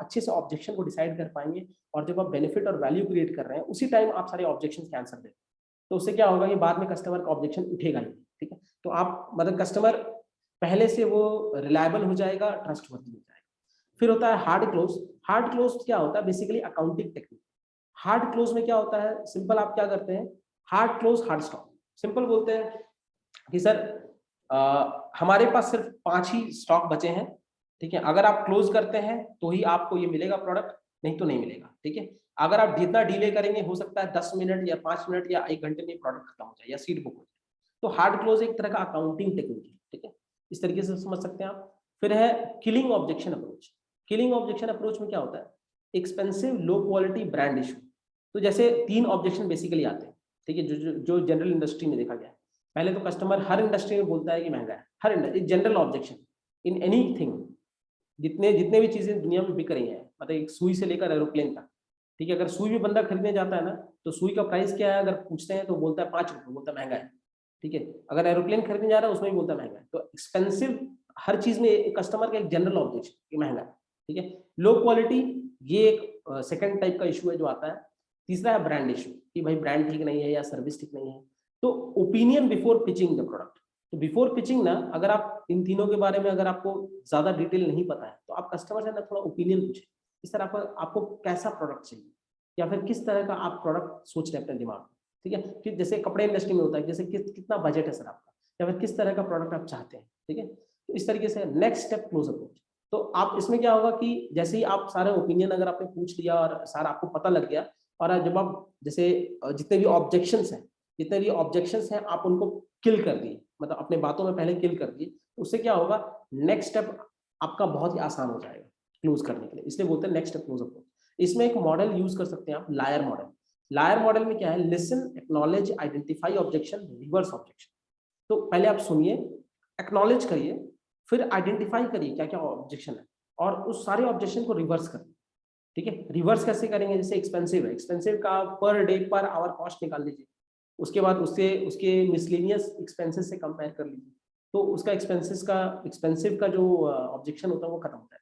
अच्छे से ऑब्जेक्शन को डिसाइड कर पाएंगे, और जब आप बेनिफिट और वैल्यू क्रिएट कर रहे हैं, उसी टाइम आप सारे ऑब्जेक्शन के आंसर दें, तो उससे क्या होगा कि बाद में कस्टमर का ऑब्जेक्शन उठेगा नहीं, ठीक है। तो आप मतलब कस्टमर पहले से वो रिलायबल हो जाएगा, ट्रस्टवर्दी हो जाएगा। फिर होता है हार्ड क्लोज। हार्ड क्लोज क्या होता है, basically accounting technique. Hard close में क्या होता है, सिंपल आप क्या करते हैं, hard close hard stop. Simple बोलते हैं कि सर हमारे पास सिर्फ 5 ही स्टॉक बचे हैं, ठीक है। अगर आप क्लोज करते हैं तो ही आपको ये मिलेगा प्रोडक्ट, नहीं तो नहीं मिलेगा, ठीक है। अगर आप जितना डिले करेंगे हो सकता है 10 मिनट या 5 मिनट या 1 घंटे में प्रोडक्ट खत्म हो जाए या सीट बुक हो जाए। तो हार्ड क्लोज एक तरह का अकाउंटिंग टेक्निक है, ठीक है, इस तरीके से समझ सकते हैं आप। फिर है killing objection approach. Killing objection approach में क्या होता है, expensive low quality brand issue. तो जैसे 3 ऑब्जेक्शन बेसिकली आते हैं, ठीक है, जो जनरल इंडस्ट्री में देखा गया है। पहले तो कस्टमर हर इंडस्ट्री में बोलता है कि महंगा है, हर industry, general objection in anything, जितने जितने भी चीजें दुनिया में बिक रही हैं, मतलब एक सुई से लेकर एरोप्लेन तक, ठीक है। अगर सुई भी बंदा खरीदने जाता है ना, तो सुई का प्राइस क्या है अगर पूछते हैं तो बोलता है 5 रुपये, बोलता है महंगा है, ठीक है। अगर एरोप्लेन खरीदने जा रहा है उसमें भी बोलता है महंगा है। तो एक्सपेंसिव हर चीज में कस्टमर का एक जनरल ऑब्जेक्शन कि महंगा है, ठीक है। लो क्वालिटी, ये एक सेकंड टाइप का इशू है जो आता है। तीसरा है ब्रांड इशू, कि भाई ब्रांड ठीक नहीं है या सर्विस ठीक नहीं है। तो opinion before pitching the product. तो बिफोर पिचिंग ना, अगर आप इन तीनों के बारे में अगर आपको ज्यादा डिटेल नहीं पता है तो आप कस्टमर से ना थोड़ा ओपिनियन पूछें, इस तरह आपको कैसा प्रोडक्ट चाहिए या फिर किस तरह का आप प्रोडक्ट सोच रहे हैं अपने दिमाग में, ठीक है। कि जैसे कपड़े इंडस्ट्री में होता है, जैसे कितना बजट है सर आपका, या फिर किस तरह का प्रोडक्ट आप चाहते हैं, ठीक है। तो इस तरीके से नेक्स्ट स्टेप क्लोज अप्रोच। तो आप इसमें क्या होगा कि जैसे ही आप सारे ओपिनियन अगर आपने पूछ लिया और सारा आपको पता लग गया, और जब आप जैसे जितने भी ऑब्जेक्शंस हैं आप उनको किल कर दिए, मतलब अपने बातों में पहले किल कर दिए, उससे क्या होगा, नेक्स्ट स्टेप आपका बहुत ही आसान हो जाएगा क्लोज करने के लिए। इसलिए बोलते हैं नेक्स्ट स्टेप क्लोज अप्रोच। इसमें एक मॉडल यूज कर सकते हैं आप, लायर मॉडल। लायर मॉडल में क्या है, listen, acknowledge, identify objection, reverse objection. तो पहले आप सुनिए, एक्नॉलेज करिए, फिर आइडेंटिफाई करिए क्या क्या ऑब्जेक्शन है, और उस सारे ऑब्जेक्शन को रिवर्स करिए, ठीक है। रिवर्स कैसे करेंगे, जैसे एक्सपेंसिव है, एक्सपेंसिव का per day per hour cost निकाल लीजिए, उसके बाद उससे उसके मिसलेनियस एक्सपेंसेस से कंपेयर कर लीजिए, तो उसका एक्सपेंसिव का जो ऑब्जेक्शन होता है वो खत्म होता है,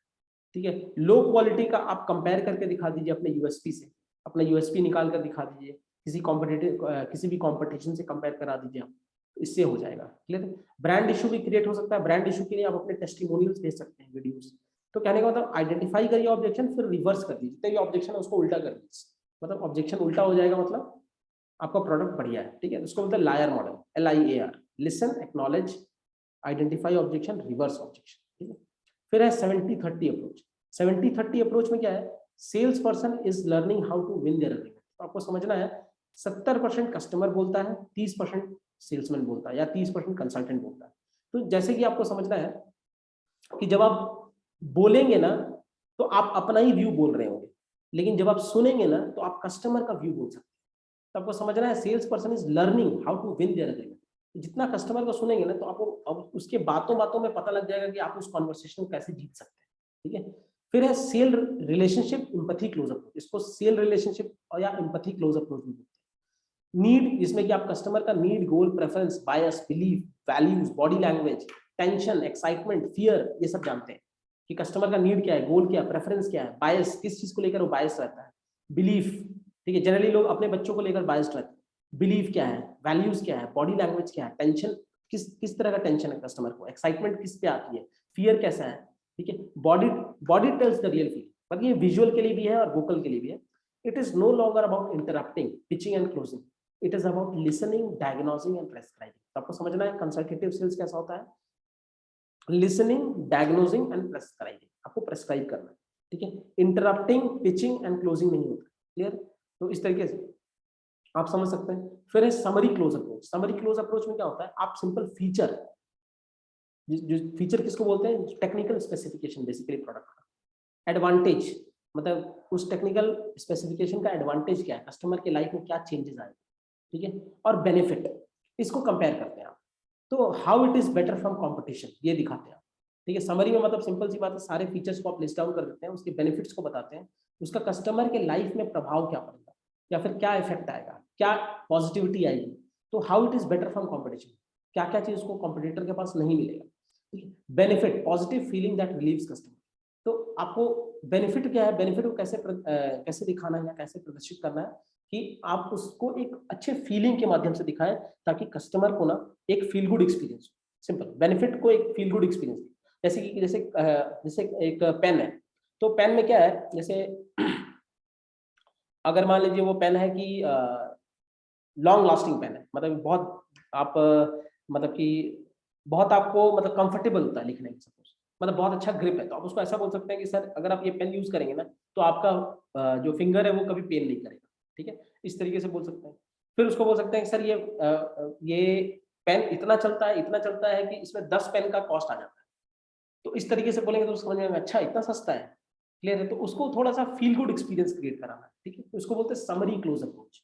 ठीक है। लो क्वालिटी का आप कंपेयर करके दिखा दीजिए अपने यूएसपी से, अपना यूएसपी निकाल कर दिखा दीजिए, किसी भी कॉम्पिटिशन से कंपेयर करा दीजिए आप, तो इससे हो जाएगा, क्लियर है। ब्रांड इशू भी क्रिएट हो सकता है, ब्रांड इशू के लिए आप अपने टेस्टिमोनियल्स भेज सकते हैं, वीडियोस। तो कहने का मतलब आइडेंटिफाई करिए ऑब्जेक्शन, फिर रिवर्स कर दीजिए, जितने भी ऑब्जेक्शन है उसको उल्टा कर दीजिए, मतलब ऑब्जेक्शन उल्टा हो जाएगा, मतलब आपका प्रोडक्ट बढ़िया है, ठीक है। उसको बोलते हैं liar model, LIAR, listen, acknowledge, identify objection, reverse objection, ठीक है। फिर है 70-30 अप्रोच। 70-30 अप्रोच में क्या है, sales person is learning how to win their agreement. तो आपको समझना है 70% कस्टमर बोलता है, 30% सेल्समैन बोलता है, या 30% कंसल्टेंट बोलता है। तो जैसे कि आपको समझना है कि जब आप बोलेंगे ना तो आप अपना ही व्यू बोल रहे होंगे, लेकिन जब आप सुनेंगे ना तो आप कस्टमर का व्यू बोल सकते हैं। तो आपको समझना है sales person is learning how to win their agreement. जितना कस्टमर को सुनेंगे ना तो आपको अब उसके बातों बातों में पता लग जाएगा कि आप उस कॉन्वर्सेशन को कैसे जीत सकते हैं, ठीक है। फिर है sale relationship empathy close approach. इसको सेल रिलेशनशिप और या एम्पैथी क्लोज अप्रोच भी बोलते हैं। नीड, जिसमें कि आप कस्टमर का need, goal, preference, bias, belief, values, body language, tension, excitement, fear, ये सब जानते हैं कि कस्टमर का नीड क्या है, गोल क्या है, प्रेफरेंस क्या है, बायस किस चीज को लेकर वो बायस रहता है, बिलीफ, ठीक है, जनरली लोग अपने बच्चों को लेकर बायस्ड रहते हैं, बिलीफ क्या है, वैल्यूज क्या है, बॉडी लैंग्वेज क्या है, टेंशन किस तरह का टेंशन है कस्टमर को, एक्साइटमेंट किस पे आती है, फियर कैसा है, ठीक है। Body body tells the real feel, मतलब ये विजुअल के लिए भी है और वोकल के लिए भी है। It is no longer about interrupting, pitching and closing, it is about listening, diagnosing and prescribing. तो आपको समझना है कंसल्टेटिव सेल्स कैसा होता है, लिसनिंग, डायग्नोसिंग एंड प्रेस्क्राइबिंग, आपको प्रेस्क्राइब करना है, ठीक है। इंटरप्टिंग, पिचिंग एंड क्लोजिंग नहीं होता, क्लियर। तो इस तरीके से आप समझ सकते हैं। फिर है summary close approach. Summary close approach में क्या होता है, आप सिंपल फीचर, जो फीचर किसको बोलते हैं, टेक्निकल स्पेसिफिकेशन बेसिकली प्रोडक्ट का, एडवांटेज, मतलब उस टेक्निकल स्पेसिफिकेशन का एडवांटेज क्या है, कस्टमर के लाइफ में क्या चेंजेस आए, ठीक है, और बेनिफिट, इसको कंपेयर करते हैं आप। तो how it is better from competition, ये दिखाते हैं आप, ठीक है। समरी में मतलब सिंपल सी बात है, सारे फीचर्स को आप लिस्ट डाउन कर देते हैं, उसके बेनिफिट्स को बताते हैं, उसका कस्टमर के लाइफ में प्रभाव क्या पड़ेगा या फिर क्या इफेक्ट आएगा, क्या पॉजिटिविटी आएगी। तो how it is better from competition, क्या क्या चीज उसको कॉम्पिटिटर के पास नहीं मिलेगा, ठीक है। Benefit, positive feeling that relieves customer. तो आपको बेनिफिट क्या है, बेनिफिट को कैसे दिखाना है या कैसे प्रदर्शित करना है कि आप उसको एक अच्छे फीलिंग के माध्यम से दिखाएं, ताकि कस्टमर को ना एक feel good experience, simple benefit को एक फील गुड एक्सपीरियंस। जैसे कि जैसे एक पेन है, तो पेन में क्या है, जैसे अगर मान लीजिए वो पेन है कि लॉन्ग लास्टिंग पेन है, मतलब बहुत आप मतलब कि बहुत आपको मतलब कंफर्टेबल होता है लिखने में, सपोज मतलब बहुत अच्छा ग्रिप है, तो आप उसको ऐसा बोल सकते हैं कि सर अगर आप ये पेन यूज करेंगे ना तो आपका जो फिंगर है वो कभी पेन नहीं करेगा, ठीक है, इस तरीके से बोल सकते हैं। फिर उसको बोल सकते हैं कि सर ये पेन इतना चलता है कि इसमें 10 पेन का कॉस्ट आ जाता है, तो इस तरीके से बोलेंगे तो समझ में आएगा, अच्छा इतना सस्ता है, क्लियर है। तो उसको थोड़ा सा फील गुड एक्सपीरियंस क्रिएट कराना है, ठीक है, तो इसको बोलते हैं समरी क्लोज अप्रोच।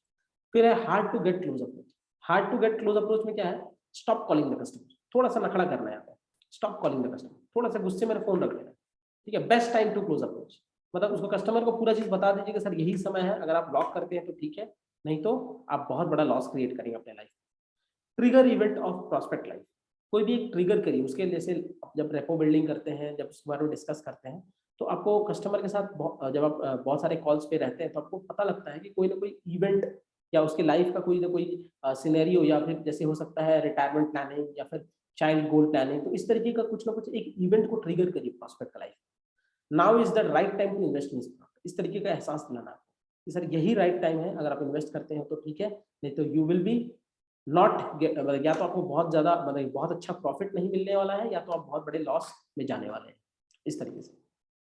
फिर है hard to get close approach. Hard to get close approach में क्या है, स्टॉप कॉलिंग द कस्टमर, थोड़ा सा नखड़ा करना है यहाँ पे, स्टॉप कॉलिंग द कस्टमर, थोड़ा सा गुस्से में फोन रख लेना, ठीक है। Best time to close approach, मतलब उसको कस्टमर को पूरा चीज बता दीजिए कि सर यही समय है, अगर आप ब्लॉक करते हैं तो ठीक है, नहीं तो आप बहुत बड़ा लॉस क्रिएट करेंगे अपने life. Trigger event of prospect life, कोई भी एक ट्रिगर करिए उसके, जैसे जब रेपो बिल्डिंग करते हैं, जब उसके बारे में डिस्कस करते हैं, तो आपको कस्टमर के साथ जब आप बहुत सारे कॉल्स पे रहते हैं तो आपको पता लगता है कि कोई ना कोई इवेंट या उसके लाइफ का कोई ना कोई सिनेरियो, या फिर जैसे हो सकता है रिटायरमेंट प्लानिंग या फिर चाइल्ड गोल प्लानिंग, तो इस तरीके का कुछ ना कुछ एक इवेंट को ट्रिगर करिए प्रॉस्पेक्ट का life. Now is the right time to invest in this product, इस तरीके का एहसास दिलाना आपको कि सर यही राइट टाइम है, अगर आप इन्वेस्ट करते हैं तो ठीक है, नहीं तो you will be not gate, मतलब या तो आपको बहुत ज्यादा मतलब बहुत अच्छा प्रॉफिट नहीं मिलने वाला है, या तो आप बहुत बड़े लॉस में जाने वाले हैं, इस तरीके से,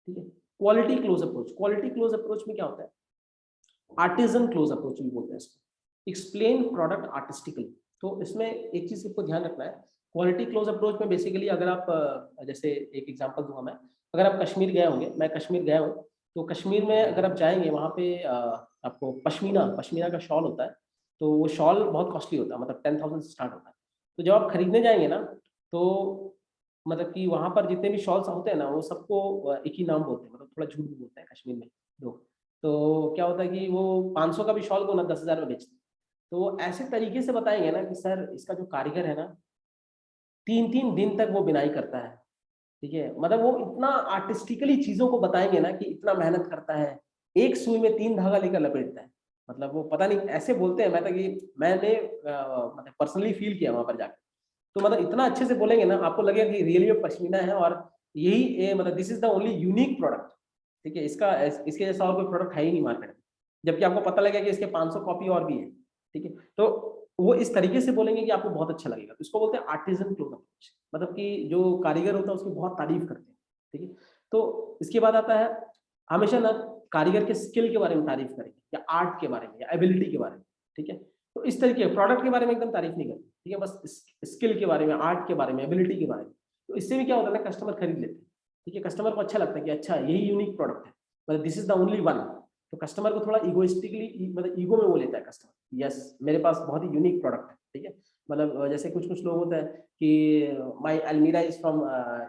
ठीक है। Quality close approach, quality close approach में क्या होता है, आर्टिजन क्लोज अप्रोच भी बोलते हैं इसको। एक्सप्लेन प्रोडक्ट आर्टिस्टिकली, तो इसमें एक चीज आपको ध्यान रखना है, क्वालिटी क्लोज अप्रोच में बेसिकली अगर आप जैसे एक एग्जांपल दूंगा मैं, अगर आप कश्मीर गए होंगे, मैं कश्मीर गया हूँ, तो कश्मीर में अगर आप जाएंगे वहाँ पे आपको पश्मीना पश्मीना का शॉल होता है, तो वो शॉल बहुत कॉस्टली होता है, मतलब 10,000 से स्टार्ट होता है। तो जब आप खरीदने जाएंगे ना, तो मतलब कि वहाँ पर जितने भी शॉल्स होते हैं ना, वो सबको एक ही नाम बोलते हैं, मतलब थोड़ा झूठ भी बोलते हैं कश्मीर में लोग। तो क्या होता है कि वो 500 का भी शॉल को ना 10,000 में बेचते हैं। तो वो ऐसे तरीके से बताएंगे ना कि सर इसका जो कारीगर है ना, 3-3 दिन तक वो बिनाई करता है, ठीक है, मतलब वो इतना आर्टिस्टिकली चीजों को बताएंगे ना कि इतना मेहनत करता है, एक सुई में 3 धागा लेकर लपेटता है, मतलब वो पता नहीं ऐसे बोलते हैं, मैं तो कि मैंने मतलब पर्सनली फील किया वहां पर जाकर, तो मतलब इतना अच्छे से बोलेंगे ना, आपको लगेगा कि रियली में पश्मीना है, और यही मतलब this is the only unique product, ठीक है, इसके जैसा और कोई प्रोडक्ट है ही नहीं मार्केट में, जबकि आपको पता लगेगा कि इसके 500 कॉपी और भी है, ठीक है। तो वो इस तरीके से बोलेंगे कि आपको बहुत अच्छा लगेगा, तो इसको बोलते हैं आर्टिजन क्लोज अप्रोच, मतलब कि जो कारीगर होता है उसकी बहुत तारीफ करते हैं, ठीक है। तो इसके बाद आता है, हमेशा ना कारीगर के स्किल के बारे में तारीफ करेंगे, या आर्ट के बारे में, या एबिलिटी के बारे में, ठीक है। तो इस तरीके प्रोडक्ट के बारे में एकदम तारीफ नहीं करते, ठीक है, बस स्किल के बारे में, आर्ट के बारे में, एबिलिटी के बारे में। तो इससे भी क्या होता है ना, कस्टमर खरीद लेते हैं, ठीक है, कस्टमर को अच्छा लगता है कि अच्छा यही यूनिक प्रोडक्ट है, मतलब this is the only one. तो कस्टमर को थोड़ा इगोइस्टिकली, मतलब ईगो में वो लेता है कस्टमर, यस मेरे पास बहुत ही यूनिक प्रोडक्ट है, ठीक है। मतलब जैसे कुछ कुछ लोग होते हैं कि माई अलमीरा is from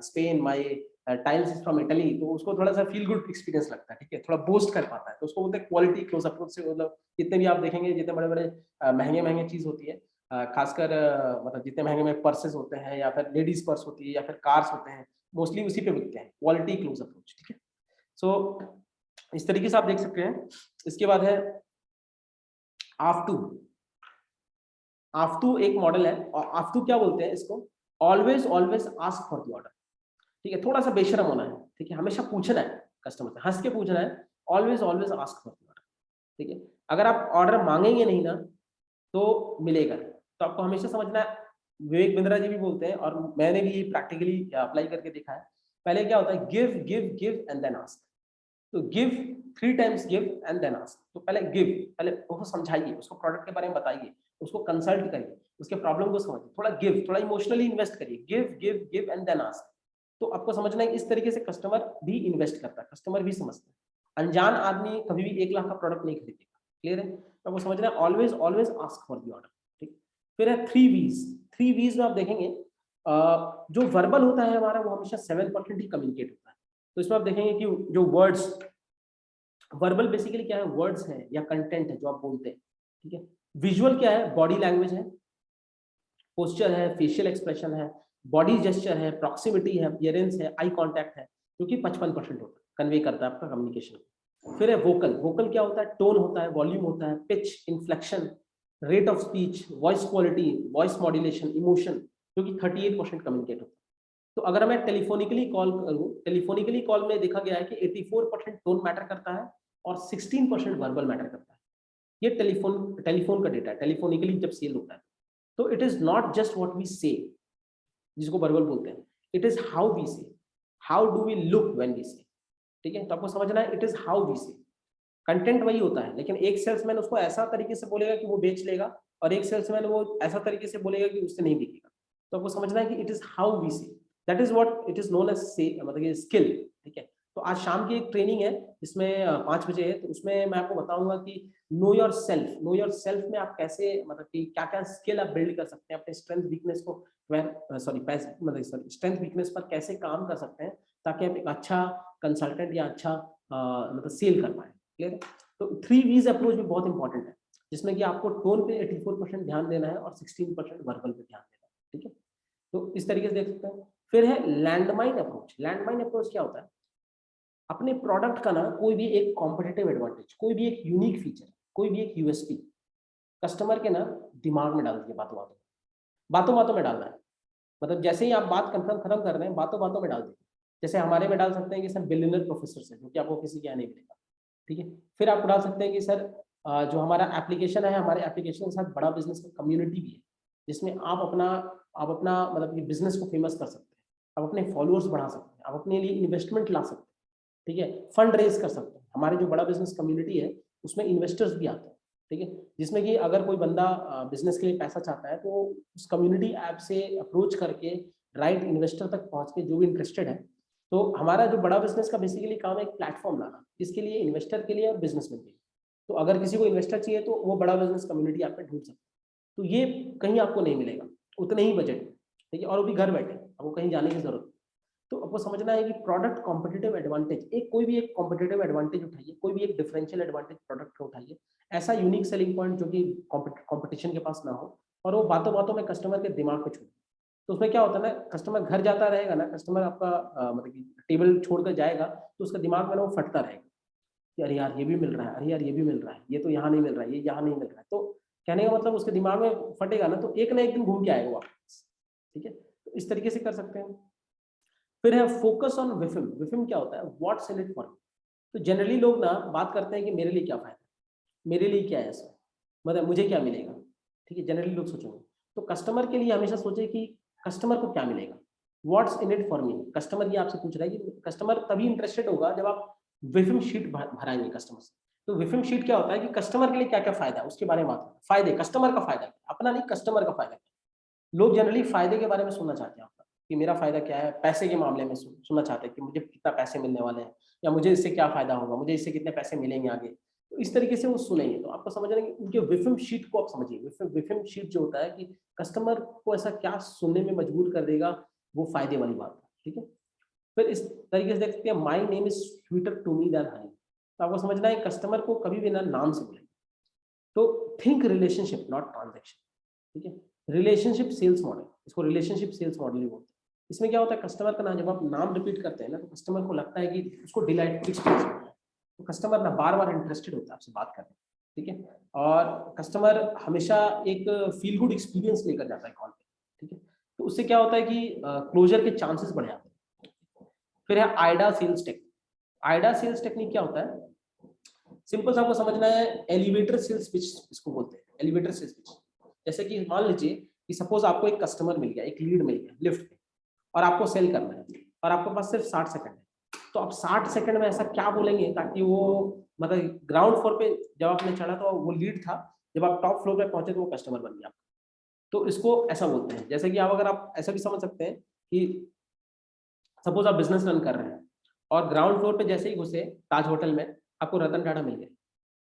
Spain, my tiles is from Italy, तो उसको थोड़ा सा फील गुड एक्सपीरियंस लगता है, ठीक है, थोड़ा बोस्ट कर पाता है, तो उसको बोलते हैं क्वालिटी क्लोज अप्रोच से। मतलब जितने भी आप देखेंगे, जितने बड़े बड़े महंगे महंगे चीज होती है, खासकर मतलब जितने महंगे महंगे पर्सेस होते हैं, या फिर लेडीज पर्स होती है, या फिर कार्स होते हैं, मोस्टली उसी पे बिकते हैं, क्वालिटी क्लोज अप्रोच, ठीक है। सो इस तरीके से आप देख सकते हैं। इसके बाद है आफ्टू। आफ्टू एक मॉडल है, और आफ्टू क्या बोलते हैं इसको, always always ask for the order, ठीक है, थोड़ा सा बेशरम होना है, ठीक है, हमेशा पूछना है कस्टमर से, हंस के पूछना है, always always ask for the order, ठीक है। अगर आप ऑर्डर मांगेंगे नहीं ना तो मिलेगा, तो आपको हमेशा समझना है, विवेक बिंद्रा जी भी बोलते हैं, और मैंने भी प्रैक्टिकली अप्लाई करके देखा है, पहले क्या होता है, give give give and then ask. तो give 3 times, give and then ask, तो पहले गिव, पहले उसको समझाइए, उसको प्रोडक्ट के बारे में बताइए, उसको कंसल्ट करिए, उसके प्रॉब्लम को समझिए, थोड़ा गिव, थोड़ा इमोशनली इन्वेस्ट करिए, give give give and then ask. तो आपको समझना है कि इस तरीके से कस्टमर भी इन्वेस्ट करता है, कस्टमर भी समझता है, अनजान आदमी कभी भी 1 लाख का प्रोडक्ट नहीं खरीदेगा, क्लियर है। तो आपको समझना है always always ask for the order, ठीक। फिर है 3 V's। 3 V's में आप देखेंगे जो वर्बल होता है हमारा, वो हमेशा 7% ही कम्युनिकेट होता है। तो इसमें आप देखेंगे कि जो वर्ड्स, वर्बल बेसिकली क्या है, वर्ड्स है या कंटेंट है जो आप बोलते हैं, ठीक है। विजुअल क्या है, बॉडी लैंग्वेज है, पोस्चर है, फेशियल एक्सप्रेशन है, बॉडी जेस्चर है, प्रॉक्सिमिटी है, अपीयरेंस है, आई कांटेक्ट है, जो कि 55% होता है, कन्वे करता है आपका कम्युनिकेशन। फिर है वोकल। वोकल क्या होता है, टोन होता है, वॉल्यूम होता है, pitch, inflection, rate of speech, voice quality, voice modulation, emotion, जो कि 38% कम्युनिकेट होता है। तो अगर मैं टेलीफोनिकली कॉल करूं, टेलीफोनिकली कॉल में देखा गया है कि 84% टोन मैटर करता है, और 16% वर्बल मैटर करता है। ये टेलीफोन का डेटा है, टेलीफोनिकली जब सेल होता है। तो it is not just what we say, जिसको वर्बल बोलते हैं, it is how we say, how do we look when we say, ठीक है। तो आपको समझना है it is how we say, content वही होता है, लेकिन एक सेल्समैन उसको ऐसा तरीके से बोलेगा कि वो बेच लेगा, और एक सेल्समैन वो ऐसा तरीके से बोलेगा कि उससे नहीं बिकेगा। तो आपको समझना है कि it is how we say, that is what it is known as say, मतलब ये स्किल, ठीक है। तो आज शाम की एक ट्रेनिंग है जिसमें 5 बजे है, तो उसमें मैं आपको बताऊंगा कि know your self, know your self में आप कैसे, मतलब कि क्या क्या स्किल आप बिल्ड कर सकते हैं, अपने स्ट्रेंथ वीकनेस को मतलब स्ट्रेंथ वीकनेस पर कैसे काम कर सकते हैं, ताकि आप एक अच्छा कंसल्टेंट या अच्छा मतलब सेल कर पाए। क्लियर है? तो 3 V's अप्रोच भी बहुत इंपॉर्टेंट है, जिसमें कि आपको टोन पे 84% ध्यान देना है और 16% वर्बल पे ध्यान देना है, ठीक है। तो इस तरीके से देख सकते हैं। फिर है लैंडमाइन अप्रोच। लैंडमाइन अप्रोच क्या होता है, अपने प्रोडक्ट का ना कोई भी एक कॉम्पिटिटिव एडवांटेज, कोई भी एक यूनिक फीचर, कोई भी एक यूएसपी कस्टमर के ना दिमाग में डाल दीजिए, बातों बातों बातों बातों में डालना है। मतलब जैसे ही आप बात खत्म कर रहे हैं, बातों बातों में डाल दीजिए। जैसे हमारे में डाल सकते हैं कि सर बिलियनर प्रोफेसर से, जो कि आपको किसी के यहाँ नहीं मिलेगा, ठीक है। फिर आप डाल सकते हैं कि सर जो हमारा एप्लीकेशन है, हमारे एप्लीकेशन के साथ बड़ा बिजनेस का कम्युनिटी भी है, जिसमें आप अपना मतलब कि बिजनेस को फेमस कर सकते हैं, आप अपने फॉलोअर्स बढ़ा सकते हैं, आप अपने लिए इन्वेस्टमेंट ला सकते हैं, ठीक है, फंड रेज कर सकते हैं। हमारे जो बड़ा बिजनेस कम्युनिटी है उसमें इन्वेस्टर्स भी आते हैं, ठीक है, जिसमें कि अगर कोई बंदा बिजनेस के लिए पैसा चाहता है तो उस कम्युनिटी ऐप से अप्रोच करके राइट इन्वेस्टर तक पहुंच के, जो भी इंटरेस्टेड है। तो हमारा जो बड़ा बिजनेस का बेसिकली काम है एक प्लेटफॉर्म लाना, किसके लिए, इन्वेस्टर के लिए और बिजनेसमैन के लिए। तो अगर किसी को इन्वेस्टर चाहिए तो वो बड़ा बिजनेस कम्युनिटी आप पे ढूंढ सकते हैं। तो ये कहीं आपको नहीं मिलेगा, उतने ही बजट, ठीक है, और वो भी घर बैठे, आपको कहीं जाने की जरूरत। तो आपको समझना है कि प्रोडक्ट कॉम्पिटिटिव एडवांटेज, एक कोई भी एक कॉम्पिटिटिव एडवांटेज उठाइए, कोई भी एक डिफरेंशियल एडवांटेज प्रोडक्ट का उठाइए, ऐसा यूनिक सेलिंग पॉइंट जो कि कंपटीशन के पास ना हो, और वो बातों बातों में कस्टमर के दिमाग पे छोड़े। तो उसमें क्या होता है ना, कस्टमर घर जाता रहेगा ना, कस्टमर आपका मतलब कि टेबल छोड़कर जाएगा, तो उसका दिमाग में ना वो फटता रहेगा कि अरे यार ये भी मिल रहा है, अरे यार ये भी मिल रहा है, ये तो यहाँ नहीं मिल रहा है, ये यहाँ नहीं मिल रहा है। तो कहने का मतलब उसके दिमाग में फटेगा ना, तो एक ना एक दिन घूम के आएगा वापस, ठीक है। तो इस तरीके से कर सकते हैं। फिर है फोकस ऑन विफिम। विफिम क्या होता है, what's in it for me. तो जनरली लोग ना बात करते हैं कि मेरे लिए क्या फायदा है, मेरे लिए क्या है इसमें, मतलब मुझे क्या मिलेगा, ठीक है, जनरली लोग सोचेंगे। तो कस्टमर के लिए हमेशा सोचे कि कस्टमर को क्या मिलेगा, what's in it for me. Customer ये आपसे पूछ रहा है कि कस्टमर तभी इंटरेस्टेड होगा जब आप विफिम शीट भराएंगे कस्टमर से। तो विफिम शीट क्या होता है कि कस्टमर के लिए क्या क्या फायदा है उसके बारे में बात करें। फायदे, कस्टमर का फायदा, अपना नहीं, कस्टमर का फायदा। लोग जनरली फायदे के बारे में सुनना चाहते हैं आपका, कि मेरा फायदा क्या है, पैसे के मामले में सुनना चाहते हैं कि मुझे कितना पैसे मिलने वाले हैं, या मुझे इससे क्या फायदा होगा, मुझे इससे कितने पैसे मिलेंगे आगे। तो इस तरीके से वो सुनेंगे। तो आपको समझना है कि उनके विफिम शीट को आप समझिए। विफिम शीट जो होता है कि कस्टमर को ऐसा क्या सुनने में मजबूर कर देगा, वो फायदे वाली बात है, ठीक है। फिर इस तरीके से देख सकते हैं, my name is sweeter to me than honey. तो आपको समझना है कस्टमर को कभी भी ना नाम से बोलेंगे। तो थिंक रिलेशनशिप नॉट ट्रांजेक्शन, ठीक है। रिलेशनशिप सेल्स मॉडल, इसको रिलेशनशिप सेल्स मॉडल ही बोलते हैं। इसमें क्या होता है, कस्टमर का नाम जब आप नाम रिपीट करते हैं ना, तो कस्टमर को लगता है कि उसको डिलाइटफुल एक्सपीरियंस होता है। तो कस्टमर ना बार बार इंटरेस्टेड होता है आपसे बात करने, ठीक है। और कस्टमर हमेशा एक फील गुड एक्सपीरियंस लेकर जाता है कॉल पे, ठीक है। तो उससे क्या होता है कि क्लोजर के चांसेस बढ़ जाते हैं। फिर है AIDA sales technique. AIDA sales technique क्या होता है, सिंपल सा आपको समझना है, एलिवेटर सेल्स पिच इसको बोलते हैं, एलिवेटर सेल्स पिच। जैसे कि मान लीजिए कि सपोज आपको एक कस्टमर मिल गया, एक लीड मिल गया लिफ्ट पे, और आपको सेल करना है, और आपके पास सिर्फ 60 सेकंड है। तो आप 60 सेकंड में ऐसा क्या बोलेंगे ताकि वो, मतलब ग्राउंड फ्लोर पे जब आपने चढ़ा तो वो लीड था, जब आप टॉप फ्लोर पे पहुंचे तो वो कस्टमर बन गया। तो इसको ऐसा बोलते हैं। जैसे कि आप, अगर आप ऐसा भी समझ सकते हैं कि सपोज आप बिजनेस रन कर रहे हैं, और ग्राउंड फ्लोर पे जैसे ही घुसे ताज होटल में, आपको रतन टाटा मिल गए,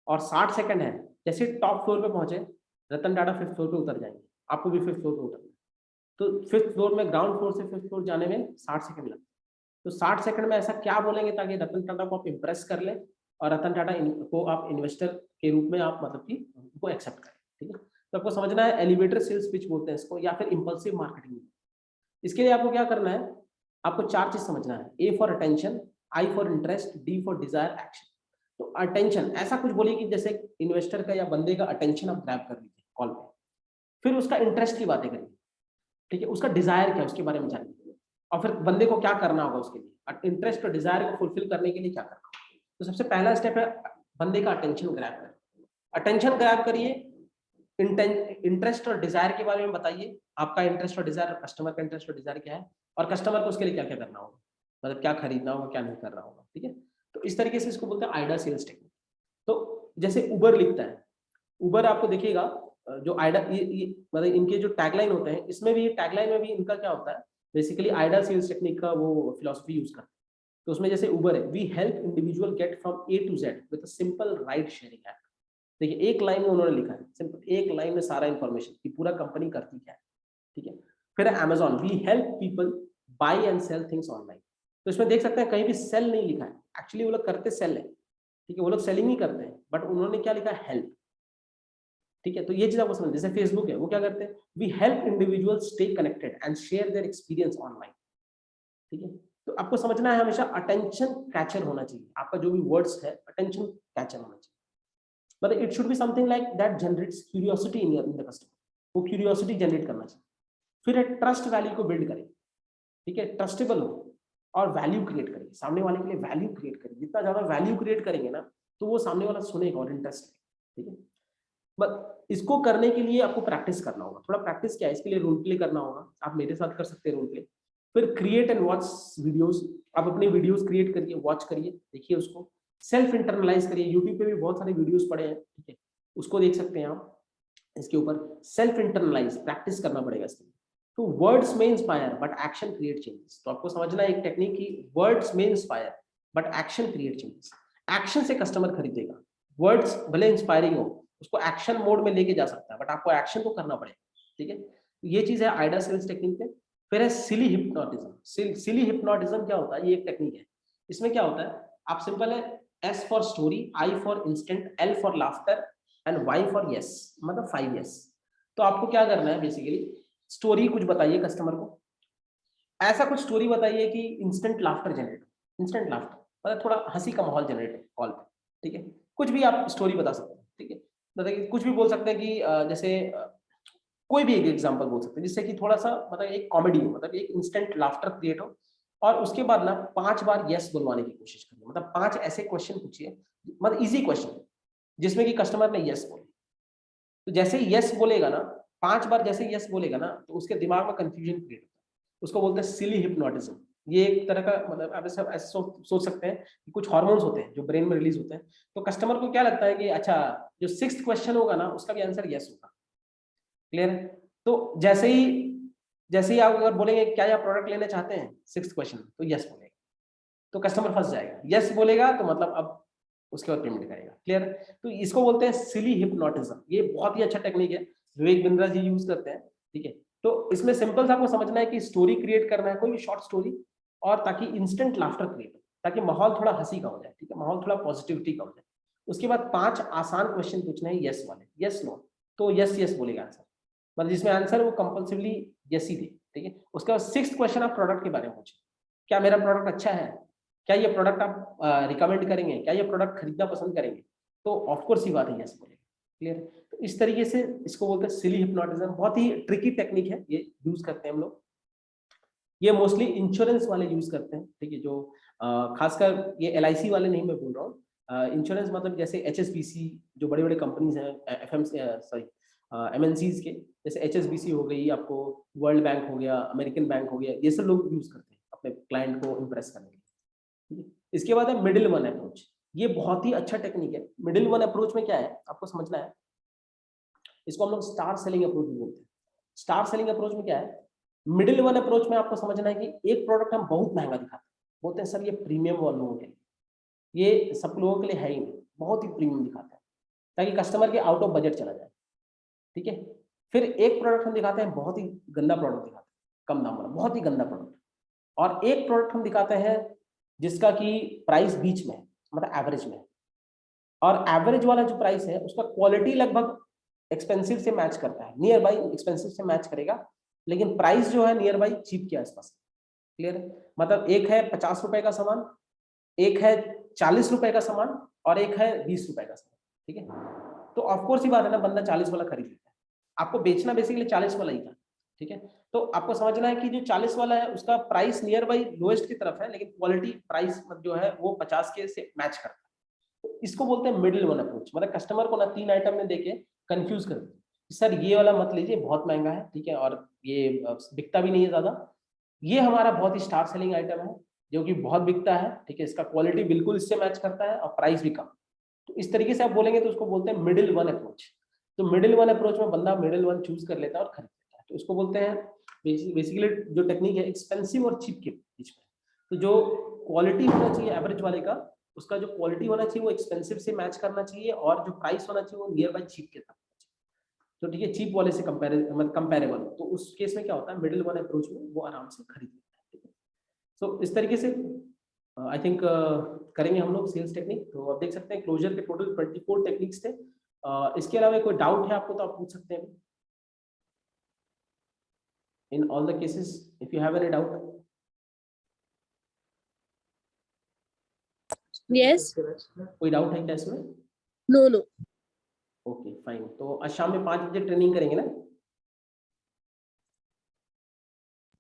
और 60 सेकंड है, जैसे टॉप फ्लोर पे पहुंचे, रतन टाटा 5th फ्लोर पे उतर जाएंगे, आपको भी 5th फ्लोर पे उतरना है। तो 5th फ्लोर में, ग्राउंड फ्लोर से 5th फ्लोर जाने में 60 सेकंड लगते हैं। तो 60 सेकंड में ऐसा क्या बोलेंगे ताकि रतन टाटा को आप इंप्रेस कर लें, और रतन टाटा को आप इन्वेस्टर के रूप में आप मतलब कि उनको एक्सेप्ट करें, ठीक है। तो आपको समझना है, एलिवेटर सेल्स पिच बोलते हैं इसको, या फिर इंपल्सिव मार्केटिंग। इसके लिए आपको क्या करना है, आपको 4 चीज समझना है। A for attention, I for interest, D for Dzire, action. तो अटेंशन, ऐसा कुछ बोलिए कि जैसे इन्वेस्टर का या बंदे का अटेंशन आप ग्रैब कर लीजिए कॉल पे। फिर उसका इंटरेस्ट की बातें करिए, ठीक है, उसका डिजायर क्या है उसके बारे में जानिए, और फिर बंदे को क्या करना होगा उसके लिए, इंटरेस्ट और डिजायर को फुलफिल करने के लिए क्या करना होगा। तो सबसे पहला स्टेप है बंदे का अटेंशन ग्रैब करिए। अटेंशन ग्रैब करिए, इंटरेस्ट और डिजायर के बारे में बताइए, आपका इंटरेस्ट और डिजायर, कस्टमर का इंटरेस्ट और डिजायर क्या है, और कस्टमर को उसके लिए क्या क्या करना होगा, मतलब क्या खरीदना होगा, क्या नहीं करना होगा, ठीक है। तो इस तरीके से इसको बोलते हैं आइडा सेल्स टेक्निक। तो जैसे उबर लिखता है, उबर आपको देखिएगा जो आइडा ये मतलब इनके जो टैगलाइन होते हैं, इसमें भी टैगलाइन में भी इनका क्या होता है, बेसिकली आइडा सेल्स टेक्निक का वो फिलॉसफी यूज करते हैं। तो उसमें जैसे उबर है, we help individual get from A to Z with a simple ride sharing app. देखिए एक लाइन में उन्होंने लिखा है, सिंपल एक लाइन में सारा इंफॉर्मेशन कि पूरा कंपनी करती क्या है, ठीक है। फिर Amazon, we help people buy and sell things online. तो इसमें देख सकते हैं कहीं भी सेल नहीं लिखा है, एक्चुअली वो लोग करते सेल है, ठीक है, वो लोग सेलिंग ही करते हैं, बट उन्होंने क्या लिखा है, हेल्प, ठीक है। तो ये चीज आपको समझ, जैसे फेसबुक है वो क्या करते हैं, we help individual stay connected and share their experience online, ठीक है। तो आपको समझना है हमेशा अटेंशन कैचर होना चाहिए, आपका जो भी वर्ड्स है अटेंशन कैचर होना चाहिए, मतलब it should be something like that generates curiosity in the customer, वो क्यूरियोसिटी जनरेट करना चाहिए। फिर ट्रस्ट वैल्यू को बिल्ड करें, ठीक है, ट्रस्टेबल हो और वैल्यू क्रिएट करेंगे, सामने वाले के लिए वैल्यू क्रिएट करेंगे, जितना ज्यादा वैल्यू क्रिएट करेंगे ना तो वो सामने वाला सुनेगा और इंटरेस्ट, ठीक है। बट इसको करने के लिए आपको प्रैक्टिस करना होगा, थोड़ा प्रैक्टिस क्या है, इसके लिए रोल प्ले करना होगा, आप मेरे साथ कर सकते हैं रोल प्ले। फिर क्रिएट एंड वॉच वीडियोस, आप अपने वीडियोस क्रिएट करिए, वॉच करिए, देखिए उसको, सेल्फ इंटरनलाइज करिए, यूट्यूब पे भी बहुत सारे वीडियोस पड़े हैं, ठीक है, उसको देख सकते हैं आप। इसके ऊपर सेल्फ इंटरनलाइज प्रैक्टिस करना पड़ेगा इसके लिए। तो वर्ड्स में inspire but action create changes, तो आपको समझना है एक टेक्निक की, वर्ड्स में inspire but action create changes, action से कस्टमर खरीदेगा, वर्ड्स भले इंस्पायरिंग हो, उसको एक्शन मोड में लेके जा सकता है, बट आपको एक्शन तो करना पड़ेगा, ठीक है। तो ये चीज है आइडा सेल्स टेक्निक पे। फिर है सिली हिप्नोटिज्म। सिली हिप्नोटिज्म क्या होता है, ये एक टेक्निक है, इसमें क्या होता है, आप सिंपल है, S for story, I for instant, L for laughter and Y for yes, मतलब 5 यस। तो आपको क्या करना है, बेसिकली स्टोरी कुछ बताइए कस्टमर को, ऐसा कुछ स्टोरी बताइए कि instant laughter generate, instant laughter मतलब थोड़ा हंसी का माहौल जनरेट हो कॉल पे, ठीक है। कुछ भी आप स्टोरी बता सकते हैं, ठीक है, मतलब कि कुछ भी बोल सकते हैं कि जैसे कोई भी एक एग्जांपल बोल सकते हैं जिससे कि थोड़ा सा मतलब एक कॉमेडी हो, मतलब एक इंस्टेंट लाफ्टर क्रिएट हो, और उसके बाद ना 5 बार यस बुलवाने की कोशिश करिए, मतलब 5 ऐसे क्वेश्चन पूछिए, मतलब इजी क्वेश्चन जिसमें कि कस्टमर ने यस बोले। तो जैसे ही यस बोलेगा ना, 5 बार जैसे ही यस बोलेगा ना, तो उसके दिमाग में कंफ्यूजन क्रिएट होता है, उसको बोलते हैं सिली हिप्नोटिज्म। ये एक तरह का मतलब आप ऐसे सोच सकते हैं कि कुछ हार्मोन्स होते हैं जो ब्रेन में रिलीज होते हैं, तो कस्टमर को क्या लगता है कि अच्छा जो 6th क्वेश्चन होगा ना उसका भी आंसर यस होगा, क्लियर है। तो जैसे ही आप अगर बोलेंगे क्या आप प्रोडक्ट लेना चाहते हैं 6th क्वेश्चन, तो यस बोलेगा, तो कस्टमर फंस जाएगा, यस बोलेगा तो मतलब अब उसके बाद पेमेंट करेगा, क्लियर। तो इसको बोलते हैं सिली हिप्नोटिज्म, ये बहुत ही अच्छा टेक्निक है, विवेक बिंद्रा जी यूज करते हैं, ठीक है। तो इसमें सिंपल सा आपको समझना है कि स्टोरी क्रिएट करना है, कोई भी शॉर्ट स्टोरी, और ताकि इंस्टेंट लाफ्टर क्रिएट हो, ताकि माहौल थोड़ा हंसी का हो जाए, ठीक है, माहौल थोड़ा पॉजिटिविटी का हो जाए। उसके बाद 5 आसान क्वेश्चन पूछने हैं यस वाले, यस नो, तो यस यस बोलेगा आंसर, मतलब जिसमें आंसर वो कंपल्सिवली यस ही दे, ठीक है। उसके बाद 6th क्वेश्चन आप प्रोडक्ट के बारे में पूछे, क्या मेरा प्रोडक्ट अच्छा है, क्या ये प्रोडक्ट आप रिकमेंड करेंगे, क्या ये प्रोडक्ट खरीदना पसंद करेंगे, तो ऑफकोर्स ही बात है यस बोलेगा, क्लियर। तो इस तरीके से इसको बोलते हैं सिली हिप्नोटिज्म, बहुत ही ट्रिकी टेक्निक है, ये यूज करते हैं हम लोग, ये मोस्टली इंश्योरेंस वाले यूज करते हैं, ठीक है, जो खासकर ये LIC वाले नहीं मैं बोल रहा हूँ, इंश्योरेंस मतलब जैसे HSBC, जो बड़े बड़े कंपनीज हैं सॉरी MNCs के, जैसे HSBC हो गई, आपको वर्ल्ड बैंक हो गया, अमेरिकन बैंक हो गया, ये सब लोग यूज करते हैं अपने क्लाइंट को इम्प्रेस करने के लिए, ठीक है? इसके बाद है मिडिल वन अप्रोच, ये बहुत ही अच्छा टेक्निक है। मिडिल वन अप्रोच में क्या है आपको समझना है, इसको हम लोग स्टार सेलिंग अप्रोच भी बोलते हैं। स्टार सेलिंग अप्रोच में क्या है, मिडिल वन अप्रोच में आपको समझना है कि एक प्रोडक्ट हम बहुत महंगा दिखाते हैं, बोलते हैं सर ये प्रीमियम वाले लोगों के लिए, ये सब लोगों के लिए है ही नहीं, बहुत ही प्रीमियम दिखाते हैं ताकि कस्टमर के आउट ऑफ बजट चला जाए, ठीक है। फिर एक प्रोडक्ट हम दिखाते हैं बहुत ही गंदा प्रोडक्ट दिखाते हैं, कम दाम वाला बहुत ही गंदा प्रोडक्ट, और एक प्रोडक्ट हम दिखाते हैं जिसका कि प्राइस बीच में है, मतलब एवरेज में है, और एवरेज वाला जो प्राइस है उसका क्वालिटी लगभग एक्सपेंसिव से मैच करता है, नियर बाई एक्सपेंसिव से मैच करेगा, लेकिन प्राइस जो है नियर बाई चीप के आसपास, क्लियर है। मतलब एक है 50 रुपए का सामान, एक है 40 रुपए का सामान, और एक है 20 रुपए का सामान, ठीक है। तो ऑफकोर्स ही बात है ना, बंदा 40 वाला खरीद लेता है, आपको बेचना बेसिकली 40 वाला ही था, ठीक है। तो आपको समझना है कि जो 40 वाला है उसका प्राइस नियर बाई लोएस्ट की तरफ है, लेकिन क्वालिटी प्राइस जो है वो 50 के से मैच करता है। तो इसको बोलते हैं मिडिल वन अप्रोच, मतलब कस्टमर को ना 3 आइटम में देके कंफ्यूज कर दे, सर ये वाला मत लीजिए, बहुत महंगा है, ठीक है, और ये बिकता भी नहीं है ज्यादा। ये हमारा बहुत ही स्टार सेलिंग आइटम है, जो कि बहुत बिकता है, ठीक है, इसका क्वालिटी बिल्कुल इससे मैच करता है और प्राइस भी कम। तो इस तरीके से आप बोलेंगे तो उसको बोलते हैं मिडिल वन अप्रोच। तो मिडिल वन अप्रोच में बंदा मिडिल वन चूज कर लेता है और खरीद लेता है, तो इसको बोलते हैं बेसिकली जो टेक्निक है एक्सपेंसिव और चीप के बीच में। तो जो क्वालिटी होना चाहिए एवरेज वाले का, उसका जो क्वालिटी होना चाहिए वो एक्सपेंसिव से मैच करना चाहिए, और जो प्राइस होना चाहिए वो नियर बाय चीप के साथ। तो ठीक है, चीप वाले से कंपेरेबल, तो उस केस में क्या होता है, मिडिल वन अप्रोच में वो आराम से खरीद लेता है, ठीक है। सो इस तरीके से आई थिंक करेंगे हम लोग सेल्स टेक्निक। तो आप देख सकते हैं क्लोजर के टोटल 24 टेक्निक्स थे। इसके अलावा कोई डाउट है आपको तो आप पूछ सकते हैं in all the cases, if you have any doubt. Yes. कोई डाउट है क्या इसमें? No, no. ओके फाइन, तो आज शाम में 5 बजे ट्रेनिंग करेंगे ना?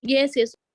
Yes, yes.